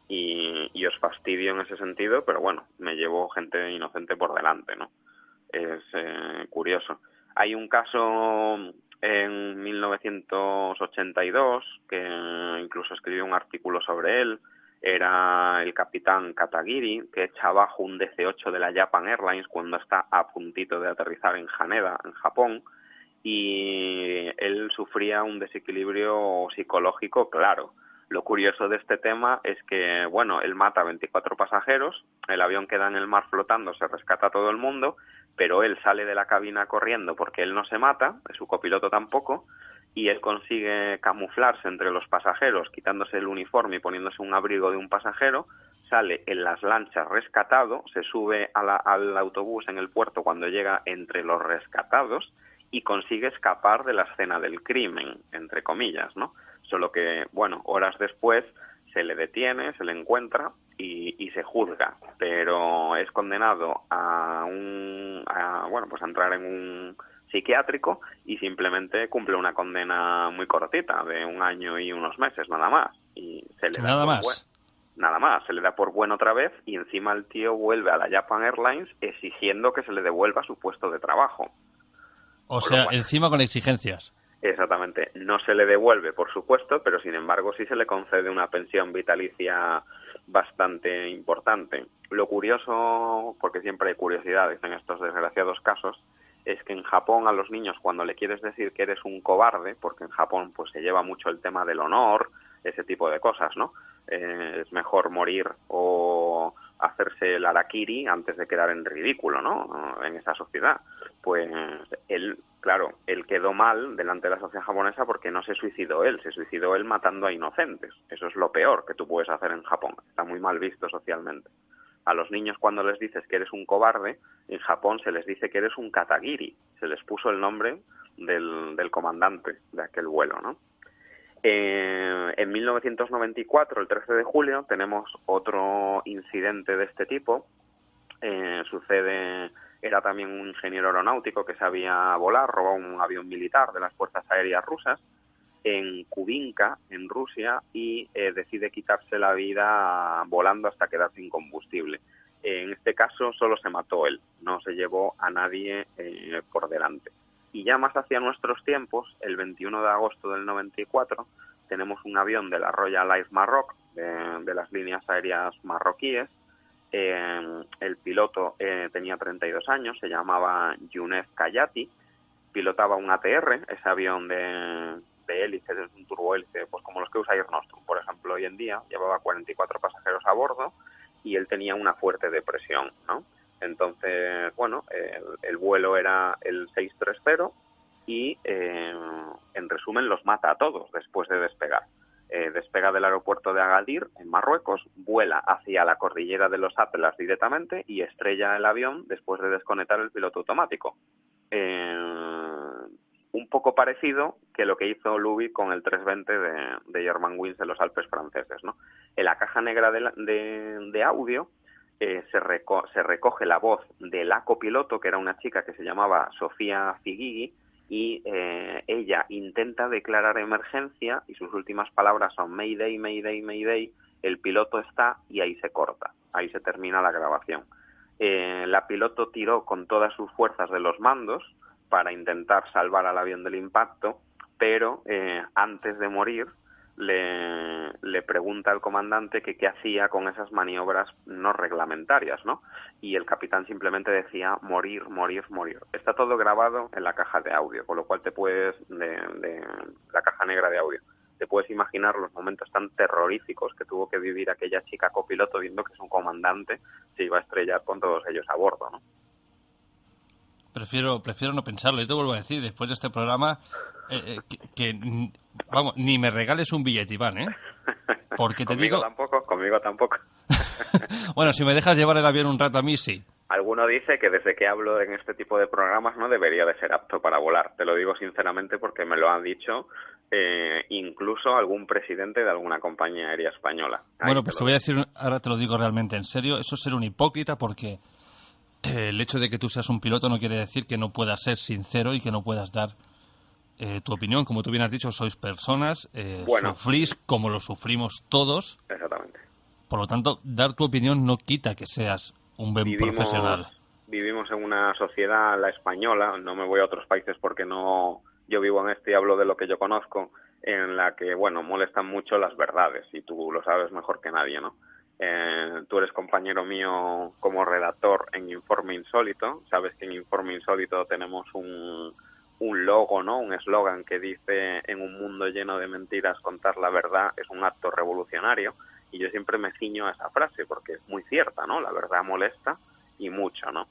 y os fastidio en ese sentido, pero bueno, me llevo gente inocente por delante, ¿no? Es curioso. Hay un caso en 1982 que incluso escribió un artículo sobre él. Era el capitán Katagiri, que echa abajo un DC-8 de la Japan Airlines cuando está a puntito de aterrizar en Haneda, en Japón, y él sufría un desequilibrio psicológico claro. Lo curioso de este tema es que, bueno, él mata a 24 pasajeros, el avión queda en el mar flotando, se rescata a todo el mundo, pero él sale de la cabina corriendo porque él no se mata, su copiloto tampoco, y él consigue camuflarse entre los pasajeros, quitándose el uniforme y poniéndose un abrigo de un pasajero, sale en las lanchas rescatado, se sube al autobús en el puerto cuando llega entre los rescatados y consigue escapar de la escena del crimen, entre comillas, ¿no? Solo que, bueno, horas después se le detiene, se le encuentra y se juzga, pero es condenado a entrar en un psiquiátrico y simplemente cumple una condena muy cortita, de 1 año y unos meses, nada más. Y se le da nada más, se le da por bueno otra vez y encima el tío vuelve a la Japan Airlines exigiendo que se le devuelva su puesto de trabajo. O sea, encima con exigencias. Exactamente. No se le devuelve, por supuesto, pero sin embargo sí se le concede una pensión vitalicia bastante importante. Lo curioso, porque siempre hay curiosidades en estos desgraciados casos, es que en Japón a los niños cuando le quieres decir que eres un cobarde, porque en Japón pues se lleva mucho el tema del honor, ese tipo de cosas, ¿no? Es mejor morir o hacerse el harakiri antes de quedar en ridículo, ¿no? En esa sociedad. Pues él quedó mal delante de la sociedad japonesa porque no se suicidó él, se suicidó él matando a inocentes. Eso es lo peor que tú puedes hacer en Japón, está muy mal visto socialmente. A los niños cuando les dices que eres un cobarde, en Japón se les dice que eres un katagiri, se les puso el nombre del comandante de aquel vuelo, ¿no? En 1994, el 13 de julio, tenemos otro incidente de este tipo. Era también un ingeniero aeronáutico que sabía volar, robó un avión militar de las Fuerzas Aéreas Rusas en Kubinka, en Rusia, y decide quitarse la vida volando hasta quedar sin combustible. En este caso solo se mató él, no se llevó a nadie por delante. Y ya más hacia nuestros tiempos, el 21 de agosto del 94, tenemos un avión de la Royal Air Maroc, de las líneas aéreas marroquíes. El piloto tenía 32 años, se llamaba Younes Kayati, pilotaba un ATR, ese avión de hélice, es un turbohélice, pues como los que usa Air Nostrum, por ejemplo, hoy en día, llevaba 44 pasajeros a bordo y él tenía una fuerte depresión, ¿no? Entonces, bueno, el vuelo era el 630 y, en resumen, los mata a todos después de despegar. Despega del aeropuerto de Agadir, en Marruecos, vuela hacia la cordillera de los Atlas directamente y estrella el avión después de desconectar el piloto automático. Un poco parecido que lo que hizo Luby con el 320 de Germanwings en los Alpes franceses, ¿no? En la caja negra de audio se recoge la voz de la copiloto, que era una chica que se llamaba Sofía Figigi, y ella intenta declarar emergencia y sus últimas palabras son Mayday, Mayday, Mayday, el piloto está, y ahí se corta, ahí se termina la grabación. La piloto tiró con todas sus fuerzas de los mandos para intentar salvar al avión del impacto, pero antes de morir le pregunta al comandante que qué hacía con esas maniobras no reglamentarias, ¿no? Y el capitán simplemente decía morir, morir, morir. Está todo grabado en la caja de audio, con lo cual de la caja negra de audio, te puedes imaginar los momentos tan terroríficos que tuvo que vivir aquella chica copiloto viendo que su comandante se iba a estrellar con todos ellos a bordo, ¿no? Prefiero no pensarlo. Yo te vuelvo a decir, después de este programa, vamos, ni me regales un billete, Iván, ¿eh? Porque te digo... Conmigo tampoco. Bueno, si me dejas llevar el avión un rato a mí, sí. Alguno dice que desde que hablo en este tipo de programas no debería de ser apto para volar. Te lo digo sinceramente porque me lo han dicho incluso algún presidente de alguna compañía aérea española. Bueno, pues te voy a decir, ahora te lo digo realmente en serio, eso es ser un hipócrita porque el hecho de que tú seas un piloto no quiere decir que no puedas ser sincero y que no puedas dar tu opinión. Como tú bien has dicho, sois personas, sufrís como lo sufrimos todos. Exactamente. Por lo tanto, dar tu opinión no quita que seas un buen profesional. Vivimos en una sociedad, la española, no me voy a otros países porque no, yo vivo en este y hablo de lo que yo conozco, en la que, bueno, molestan mucho las verdades, y tú lo sabes mejor que nadie, ¿no? Tú eres compañero mío como redactor en Informe Insólito, sabes que en Informe Insólito tenemos un logo, ¿no? Un eslogan que dice: en un mundo lleno de mentiras, contar la verdad es un acto revolucionario. Y yo siempre me ciño a esa frase porque es muy cierta, ¿no? La verdad molesta y mucho, ¿no?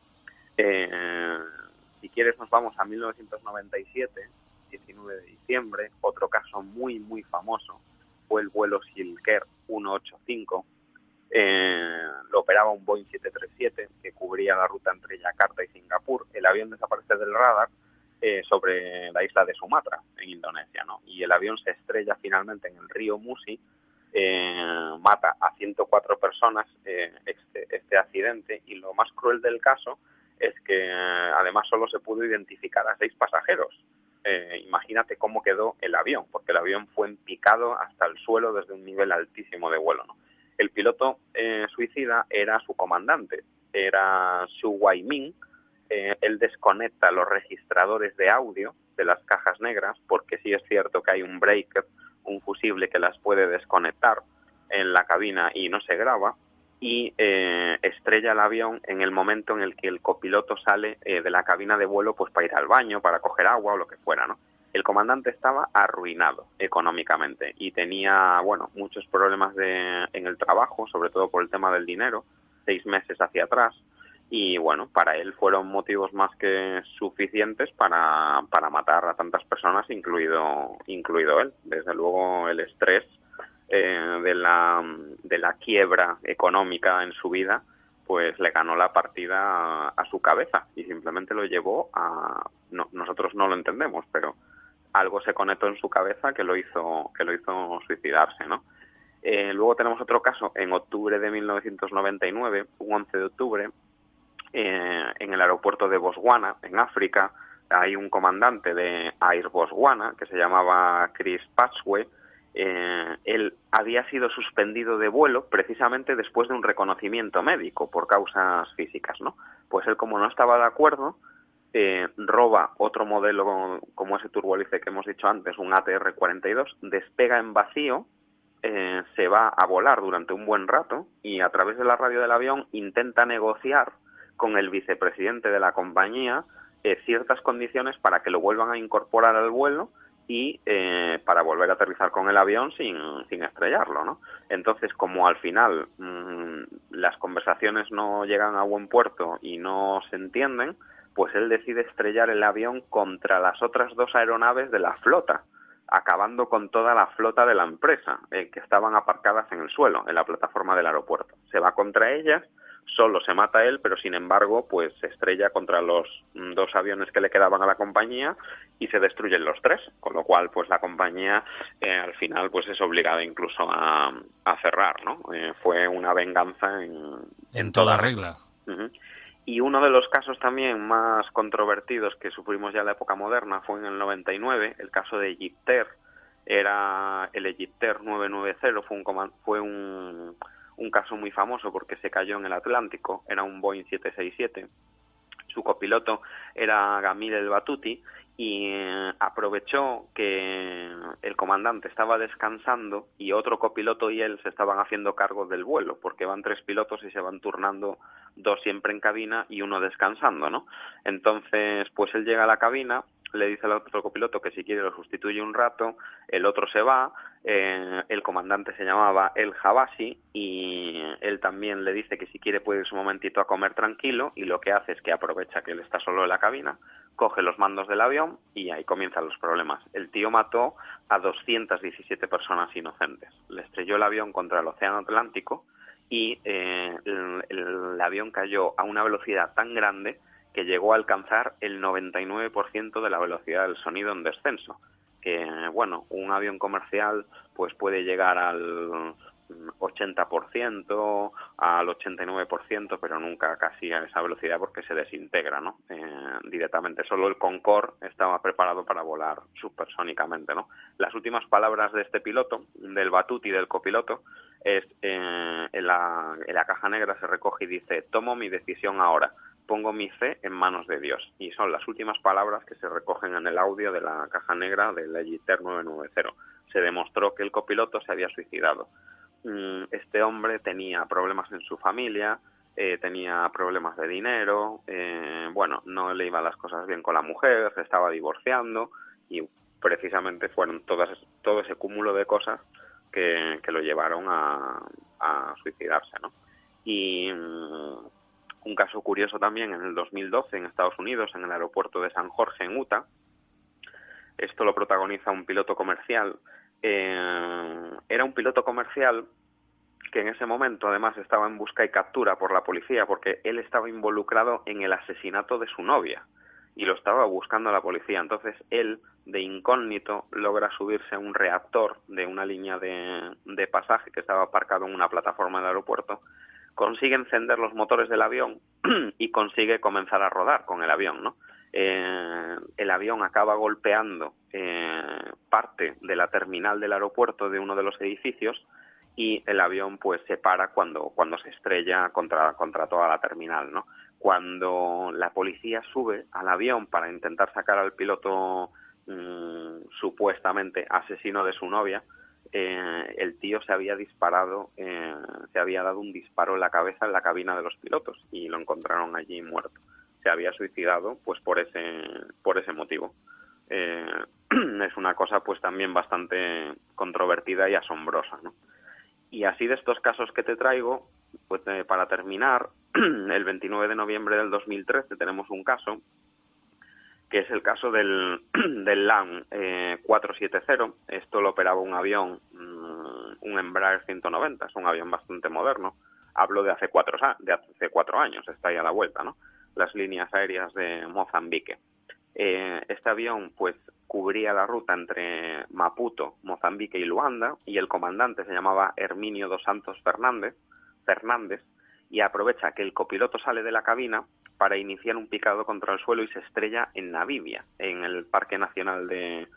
Si quieres nos vamos a 1997, 19 de diciembre. Otro caso muy, muy famoso fue el vuelo Silker 185. Lo operaba un Boeing 737 que cubría la ruta entre Yakarta y Singapur. El avión desaparece del radar sobre la isla de Sumatra, en Indonesia, ¿no? Y el avión se estrella finalmente en el río Musi. Mata a 104 personas este accidente, y lo más cruel del caso es que además solo se pudo identificar a 6 pasajeros. Imagínate cómo quedó el avión, porque el avión fue empicado hasta el suelo desde un nivel altísimo de vuelo, ¿no? El piloto suicida era su comandante, era Xu Guaimin. Él desconecta los registradores de audio de las cajas negras, porque sí es cierto que hay un breaker, un fusible que las puede desconectar en la cabina y no se graba, y estrella el avión en el momento en el que el copiloto sale de la cabina de vuelo, pues para ir al baño, para coger agua o lo que fuera, ¿no? El comandante estaba arruinado económicamente y tenía, bueno, muchos problemas en el trabajo, sobre todo por el tema del dinero, 6 meses hacia atrás. Y bueno, para él fueron motivos más que suficientes para matar a tantas personas, incluido él. Desde luego el estrés de la quiebra económica en su vida, pues le ganó la partida a su cabeza y simplemente lo llevó a... No, nosotros no lo entendemos, pero algo se conectó en su cabeza que lo hizo suicidarse, ¿no? Luego tenemos otro caso en octubre de 1999, un 11 de octubre, en el aeropuerto de Botswana, en África. Hay un comandante de Air Botswana que se llamaba Chris Patchway. Él había sido suspendido de vuelo precisamente después de un reconocimiento médico por causas físicas, ¿no? Pues él, como no estaba de acuerdo, roba otro modelo como ese turbohélice que hemos dicho antes, un ATR-42, despega en vacío, se va a volar durante un buen rato y a través de la radio del avión intenta negociar con el vicepresidente de la compañía ciertas condiciones para que lo vuelvan a incorporar al vuelo y para volver a aterrizar con el avión sin estrellarlo, ¿no? Entonces, como al final las conversaciones no llegan a buen puerto y no se entienden, pues él decide estrellar el avión contra las otras 2 aeronaves de la flota, acabando con toda la flota de la empresa que estaban aparcadas en el suelo, en la plataforma del aeropuerto. Se va contra ellas, solo se mata él, pero sin embargo pues se estrella contra los 2 aviones que le quedaban a la compañía y se destruyen los 3, con lo cual pues la compañía al final pues es obligada incluso a cerrar, ¿no? Fue una venganza en toda regla. Uh-huh. Y uno de los casos también más controvertidos que sufrimos ya en la época moderna fue en el 99, el caso de Egyptair. Era el Egyptair 990, fue un caso muy famoso porque se cayó en el Atlántico, era un Boeing 767. Su copiloto era Gamil El Batuti y aprovechó que el comandante estaba descansando y otro copiloto y él se estaban haciendo cargo del vuelo, porque van 3 pilotos y se van turnando, 2 siempre en cabina y 1 descansando, ¿no? Entonces, pues él llega a la cabina, le dice al otro copiloto que si quiere lo sustituye un rato, el otro se va, el comandante se llamaba El Jabasi y él también le dice que si quiere puede irse un momentito a comer tranquilo, y lo que hace es que aprovecha que él está solo en la cabina, coge los mandos del avión y ahí comienzan los problemas. El tío mató a 217 personas inocentes. Le estrelló el avión contra el Océano Atlántico y el avión cayó a una velocidad tan grande que llegó a alcanzar el 99% de la velocidad del sonido en descenso. Que, bueno, un avión comercial pues puede llegar al 80%, al 89%, pero nunca casi a esa velocidad porque se desintegra, ¿no? Directamente. Solo el Concorde estaba preparado para volar supersónicamente, ¿no? Las últimas palabras de este piloto, del batuti del copiloto, es en la caja negra se recoge y dice: tomo mi decisión ahora, pongo mi fe en manos de Dios. Y son las últimas palabras que se recogen en el audio de la caja negra del Legiter 990. Se demostró que el copiloto se había suicidado. Este hombre tenía problemas en su familia, tenía problemas de dinero, bueno, no le iban las cosas bien con la mujer, se estaba divorciando y precisamente fueron todo ese cúmulo de cosas que lo llevaron a suicidarse, ¿no? Y un caso curioso también, en el 2012 en Estados Unidos, en el aeropuerto de San Jorge, en Utah, esto lo protagoniza un piloto comercial. Era un piloto comercial que en ese momento además estaba en busca y captura por la policía porque él estaba involucrado en el asesinato de su novia y lo estaba buscando la policía. Entonces él, de incógnito, logra subirse a un reactor de una línea de pasaje que estaba aparcado en una plataforma del aeropuerto, consigue encender los motores del avión y consigue comenzar a rodar con el avión, ¿no? El avión acaba golpeando parte de la terminal del aeropuerto de uno de los edificios y el avión pues se para cuando se estrella contra toda la terminal, ¿no? Cuando la policía sube al avión para intentar sacar al piloto supuestamente asesino de su novia, el tío se había disparado, se había dado un disparo en la cabeza en la cabina de los pilotos y lo encontraron allí muerto. Se había suicidado pues por ese motivo. Es una cosa pues también bastante controvertida y asombrosa, ¿no? Y así de estos casos que te traigo, pues para terminar, el 29 de noviembre del 2013 tenemos un caso que es el caso del LAN 470. Esto lo operaba un avión, un Embraer 190, es un avión bastante moderno. Hablo de hace 4 años, está ahí a la vuelta, ¿no? Las líneas aéreas de Mozambique. Este avión pues cubría la ruta entre Maputo, Mozambique y Luanda, y el comandante se llamaba Herminio dos Santos Fernández, y aprovecha que el copiloto sale de la cabina para iniciar un picado contra el suelo y se estrella en Namibia, en el Parque Nacional de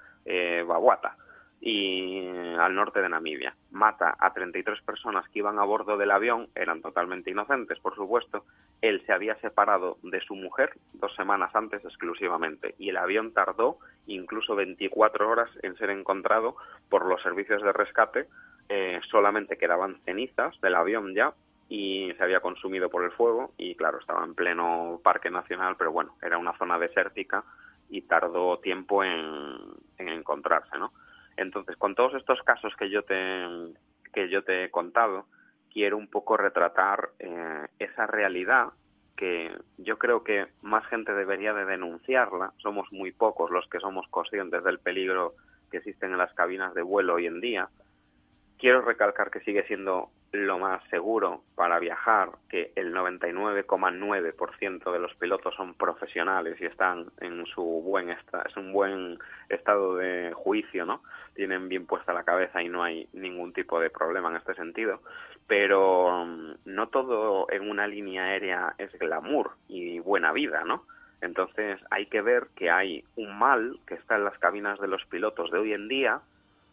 Bawata, y al norte de Namibia. Mata a 33 personas que iban a bordo del avión, eran totalmente inocentes, por supuesto. Él se había separado de su mujer 2 semanas antes exclusivamente, y el avión tardó incluso 24 horas en ser encontrado por los servicios de rescate. Solamente quedaban cenizas del avión ya, y se había consumido por el fuego, y claro, estaba en pleno parque nacional, pero bueno, era una zona desértica y tardó tiempo en encontrarse, ¿no? Entonces, con todos estos casos que yo te he contado, quiero un poco retratar esa realidad que yo creo que más gente debería de denunciarla. Somos muy pocos los que somos conscientes del peligro que existen en las cabinas de vuelo hoy en día. Quiero recalcar que sigue siendo lo más seguro para viajar, que el 99,9% de los pilotos son profesionales y están en un buen estado de juicio, ¿no? Tienen bien puesta la cabeza y no hay ningún tipo de problema en este sentido. Pero no todo en una línea aérea es glamour y buena vida, ¿no? Entonces hay que ver que hay un mal que está en las cabinas de los pilotos de hoy en día,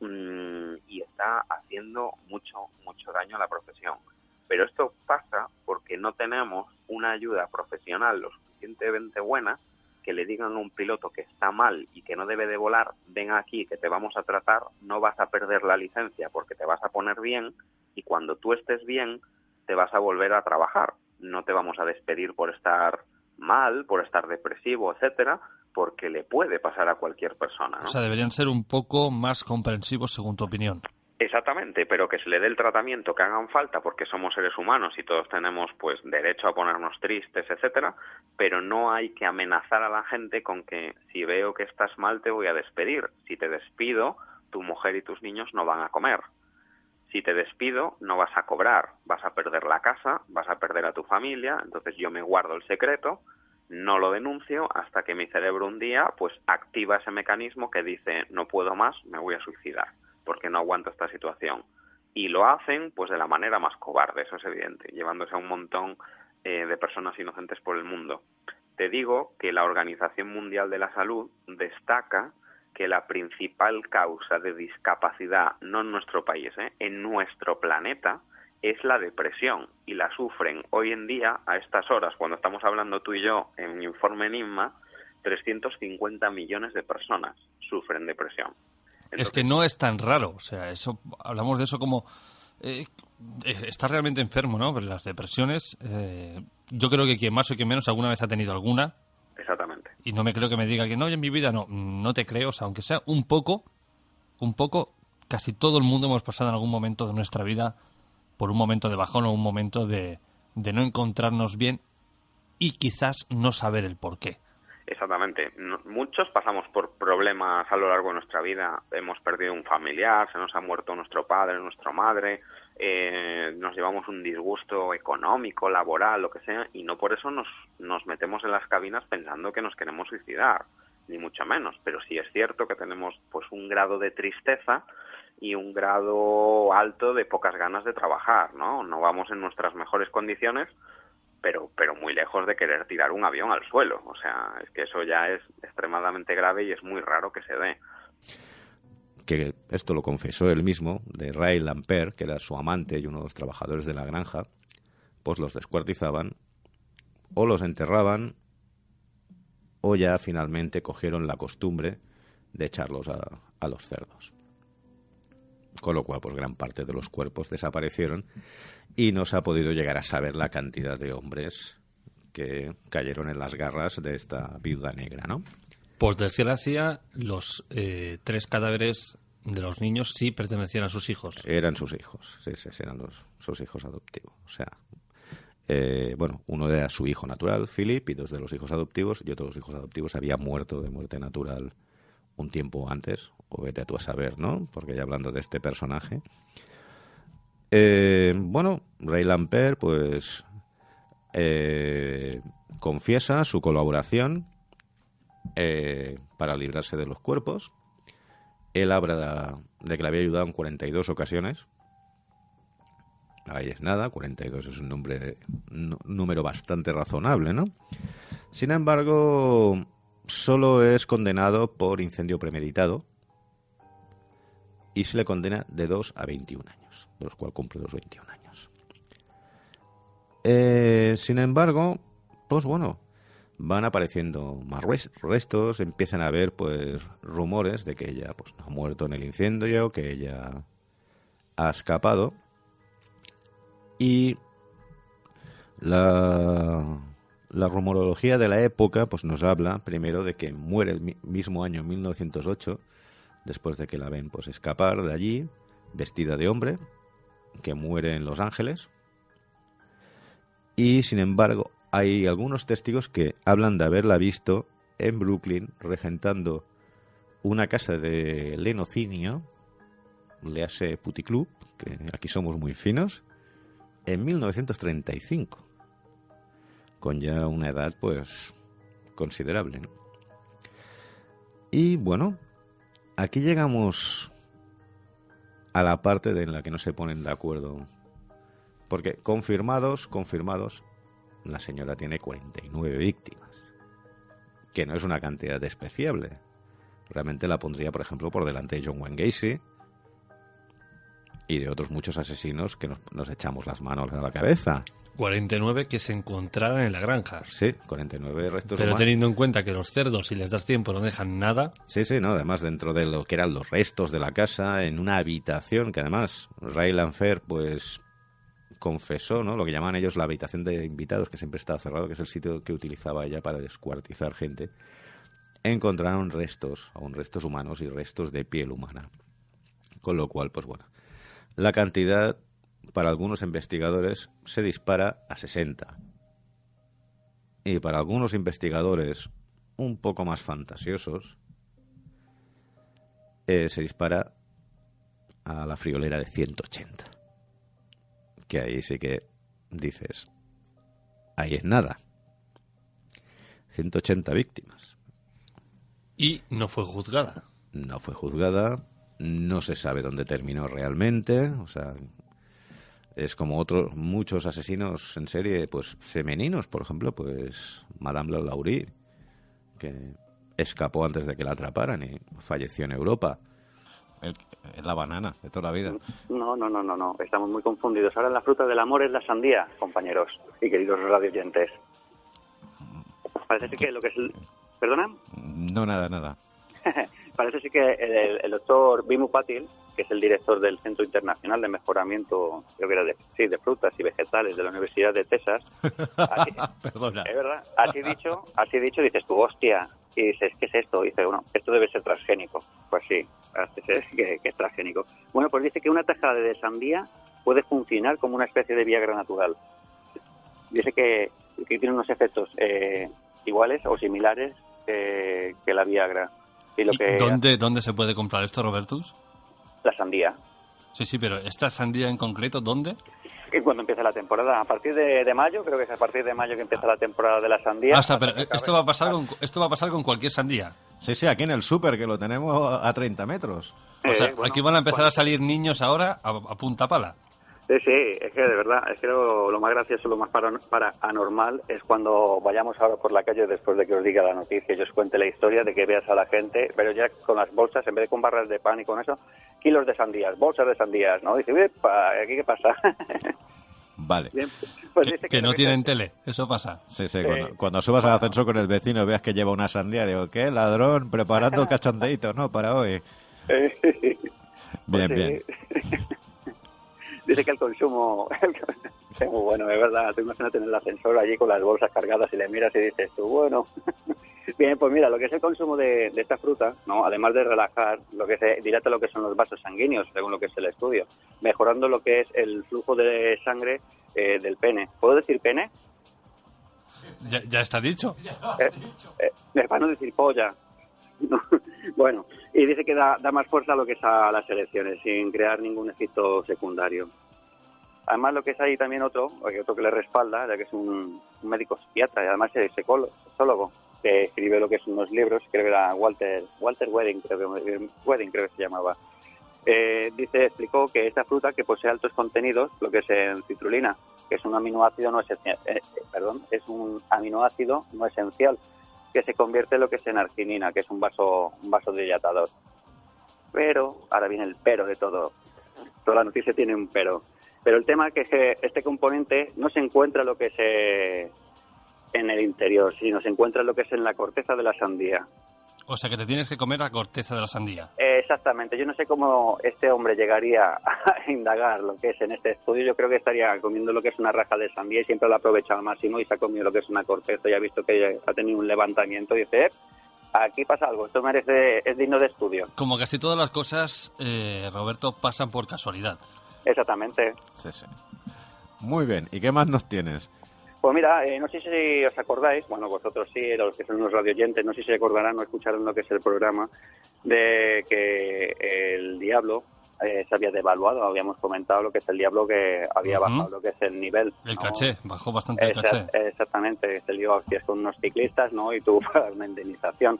y está haciendo mucho daño a la profesión. Pero esto pasa porque no tenemos una ayuda profesional lo suficientemente buena que le digan a un piloto que está mal y que no debe de volar: ven aquí que te vamos a tratar, no vas a perder la licencia porque te vas a poner bien, y cuando tú estés bien te vas a volver a trabajar. No te vamos a despedir por estar mal, por estar depresivo, etcétera, porque le puede pasar a cualquier persona, ¿no? O sea, deberían ser un poco más comprensivos según tu opinión. Exactamente, pero que se le dé el tratamiento que hagan falta porque somos seres humanos y todos tenemos pues derecho a ponernos tristes, etcétera, pero no hay que amenazar a la gente con que si veo que estás mal te voy a despedir. Si te despido, tu mujer y tus niños no van a comer. Si te despido, no vas a cobrar, vas a perder la casa, vas a perder a tu familia, entonces yo me guardo el secreto, no lo denuncio hasta que mi cerebro un día pues activa ese mecanismo que dice no puedo más, me voy a suicidar porque no aguanto esta situación. Y lo hacen pues de la manera más cobarde, eso es evidente, llevándose a un montón de personas inocentes por el mundo. Te digo que la Organización Mundial de la Salud destaca que la principal causa de discapacidad, no en nuestro país, en nuestro planeta, es la depresión, y la sufren hoy en día, a estas horas, cuando estamos hablando tú y yo en Informe Enigma, 350 millones de personas sufren depresión. Entonces, es que no es tan raro, o sea, eso hablamos de eso como está realmente enfermo, ¿no? Pero las depresiones, yo creo que quien más o quien menos alguna vez ha tenido alguna. Exactamente. Y no me creo que me diga que no, en mi vida no te creo, o sea, aunque sea un poco, casi todo el mundo hemos pasado en algún momento de nuestra vida por un momento de bajón o un momento de no encontrarnos bien y quizás no saber el porqué. Exactamente. Muchos pasamos por problemas a lo largo de nuestra vida. Hemos perdido un familiar, se nos ha muerto nuestro padre, nuestra madre, nos llevamos un disgusto económico, laboral, lo que sea, y no por eso nos metemos en las cabinas pensando que nos queremos suicidar, ni mucho menos. Pero sí es cierto que tenemos pues un grado de tristeza y un grado alto de pocas ganas de trabajar, ¿no? No vamos en nuestras mejores condiciones, pero muy lejos de querer tirar un avión al suelo. O sea, es que eso ya es extremadamente grave y es muy raro que se dé. Que esto lo confesó él mismo, de Ray Lamper, que era su amante y uno de los trabajadores de la granja, pues los descuartizaban, o los enterraban, o ya finalmente cogieron la costumbre de echarlos a los cerdos. Con lo cual, pues gran parte de los cuerpos desaparecieron y no se ha podido llegar a saber la cantidad de hombres que cayeron en las garras de esta viuda negra, ¿no? Por desgracia, los 3 cadáveres de los niños sí pertenecían a sus hijos. Eran sus hijos, sí, eran sus hijos adoptivos. O sea, uno era su hijo natural, Philip, y 2 de los hijos adoptivos, y otro de los hijos adoptivos había muerto de muerte natural un tiempo antes, o vete a tú a saber, ¿no? Porque ya hablando de este personaje. Ray Lamper, pues, confiesa su colaboración para librarse de los cuerpos. Él habla de que le había ayudado en 42 ocasiones. Ahí es nada, 42 es un número bastante razonable, ¿no? Sin embargo, solo es condenado por incendio premeditado y se le condena de 2 a 21 años, de los cuales cumple los 21 años. Sin embargo, pues bueno, van apareciendo más restos, empiezan a haber pues rumores de que ella pues no ha muerto en el incendio, que ella ha escapado, y la rumorología de la época pues nos habla primero de que muere el mismo año 1908, después de que la ven pues escapar de allí vestida de hombre, que muere en Los Ángeles. Y sin embargo hay algunos testigos que hablan de haberla visto en Brooklyn regentando una casa de lenocinio, le hace puticlub, que aquí somos muy finos, en 1935, con ya una edad pues considerable, ¿no? Y bueno, aquí llegamos a la parte en la que no se ponen de acuerdo, porque confirmados, la señora tiene 49 víctimas, que no es una cantidad despreciable. Realmente la pondría, por ejemplo, por delante de John Wayne Gacy y de otros muchos asesinos que nos echamos las manos a la cabeza. 49 que se encontraran en la granja. Sí, 49 restos Pero humanos. teniendo en cuenta que los cerdos, si les das tiempo, no dejan nada. Sí, no, además dentro de lo que eran los restos de la casa, en una habitación que además Ray Lamper pues confesó, ¿no? Lo que llaman ellos la habitación de invitados, que siempre estaba cerrado, que es el sitio que utilizaba ella para descuartizar gente. encontraron restos, aún restos humanos y restos de piel humana. Con lo cual, pues bueno, la cantidad para algunos investigadores se dispara a 60. Y para algunos investigadores un poco más fantasiosos, se dispara a la friolera de 180. Que ahí sí que dices, ahí es nada. 180 víctimas. Y no fue juzgada. No fue juzgada, no se sabe dónde terminó realmente, o sea, es como otros muchos asesinos en serie, pues femeninos, por ejemplo, pues Madame Lalaurie, que escapó antes de que la atraparan y falleció en Europa. Es la banana de toda la vida. No, estamos muy confundidos. Ahora la fruta del amor es la sandía, compañeros y queridos radioyentes. Parece que lo que es el... ¿Perdona? No, nada. Parece sí que el doctor Bimu Patil, que es el director del Centro Internacional de Mejoramiento, creo que era de frutas y vegetales de la Universidad de Texas, Perdona. Es verdad, así dicho, dices tú, hostia, y dices, ¿qué es esto? Y dices, bueno, esto debe ser transgénico. Pues sí, parece ser que es transgénico. Bueno, pues dice que una tajada de sandía puede funcionar como una especie de Viagra natural. Dice que tiene unos efectos iguales o similares que la Viagra. Y lo que ¿Dónde se puede comprar esto, Robertus? La sandía. Sí, pero ¿esta sandía en concreto dónde? Y cuando empieza la temporada, a partir de mayo, creo que es a partir de mayo que empieza la temporada de la sandía. O sea, pero esto va a pasar con cualquier sandía. Sí, aquí en el súper, que lo tenemos a 30 metros. O sea, aquí van a empezar a salir niños ahora a punta pala. Sí, es que de verdad, es que lo más gracioso, lo más para anormal es cuando vayamos ahora por la calle después de que os diga la noticia, yo os cuente la historia de que veas a la gente, pero ya con las bolsas, en vez de con barras de pan y con eso, kilos de sandías, bolsas de sandías, ¿no? Dice, ¿aquí qué pasa? Vale. Bien, pues dice que no tienen tele, eso pasa. Sí, cuando subas al ascensor con el vecino veas que lleva una sandía, digo, ¿qué? Ladrón, preparando el cachondeito, ¿no? Para hoy. Bien. Dice que el consumo es muy bueno, es verdad. Tú imagínate en el ascensor allí con las bolsas cargadas y le miras y dices tú, bueno. Bien, pues mira, lo que es el consumo de esta fruta, ¿no? Además de relajar, dilata lo que son los vasos sanguíneos, según lo que es el estudio, mejorando lo que es el flujo de sangre del pene. ¿Puedo decir pene? Ya está dicho. Para no decir polla. Bueno, y dice que da más fuerza a lo que es a las erecciones, sin crear ningún efecto secundario. Además, lo que es ahí también otro que le respalda, ya que es un médico psiquiatra y además es sexólogo, que escribe lo que son unos libros, creo que era Walter Wedding, creo que se llamaba. Explicó que esta fruta que posee altos contenidos, lo que es en citrulina, que es un aminoácido no esencial, que se convierte en lo que es en arginina, que es un vasodilatador. Pero, ahora viene el pero de todo. Toda la noticia tiene un pero. Pero el tema es que este componente no se encuentra lo que es en el interior, sino se encuentra lo que es en la corteza de la sandía. O sea, que te tienes que comer la corteza de la sandía. Exactamente. Yo no sé cómo este hombre llegaría a indagar lo que es en este estudio. Yo creo que estaría comiendo lo que es una raja de sandía y siempre lo ha aprovechado al máximo y se ha comido lo que es una corteza y ha visto que ha tenido un levantamiento y dice, aquí pasa algo, esto es digno de estudio. Como casi todas las cosas, Roberto, pasan por casualidad. Exactamente. Sí. Muy bien. ¿Y qué más nos tienes? Pues mira, no sé si os acordáis, bueno, vosotros sí, los que son los radioyentes, no sé si se acordarán o escucharon lo que es el programa, de que el Diablo se había devaluado, habíamos comentado lo que es el Diablo, que había bajado lo que es el nivel. El caché, bajó bastante el caché. Exactamente, se lió a hostias con unos ciclistas, ¿no? Y tuvo una indemnización.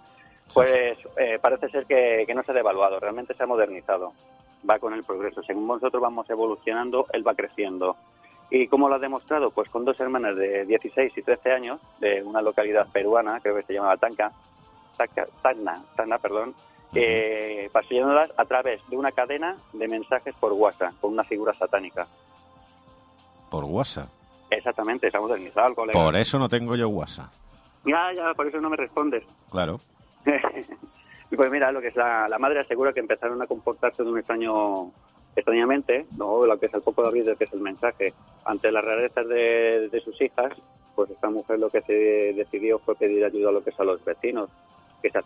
Pues parece ser que no se ha devaluado, realmente se ha modernizado, va con el progreso. Según nosotros vamos evolucionando, él va creciendo. ¿Y cómo lo ha demostrado? Pues con dos hermanas de 16 y 13 años, de una localidad peruana, creo que se llamaba Tacna, paseándolas a través de una cadena de mensajes por WhatsApp, con una figura satánica. ¿Por WhatsApp? Exactamente, se ha modernizado el colega. Por eso no tengo yo WhatsApp. Ya, por eso no me respondes. Claro. Y pues mira, lo que es la madre asegura que empezaron a comportarse de un extrañamente, ¿no? Lo que es el poco de abrir, que es el mensaje. Ante las rarezas de sus hijas, pues esta mujer lo que se decidió fue pedir ayuda a lo que es a los vecinos, que se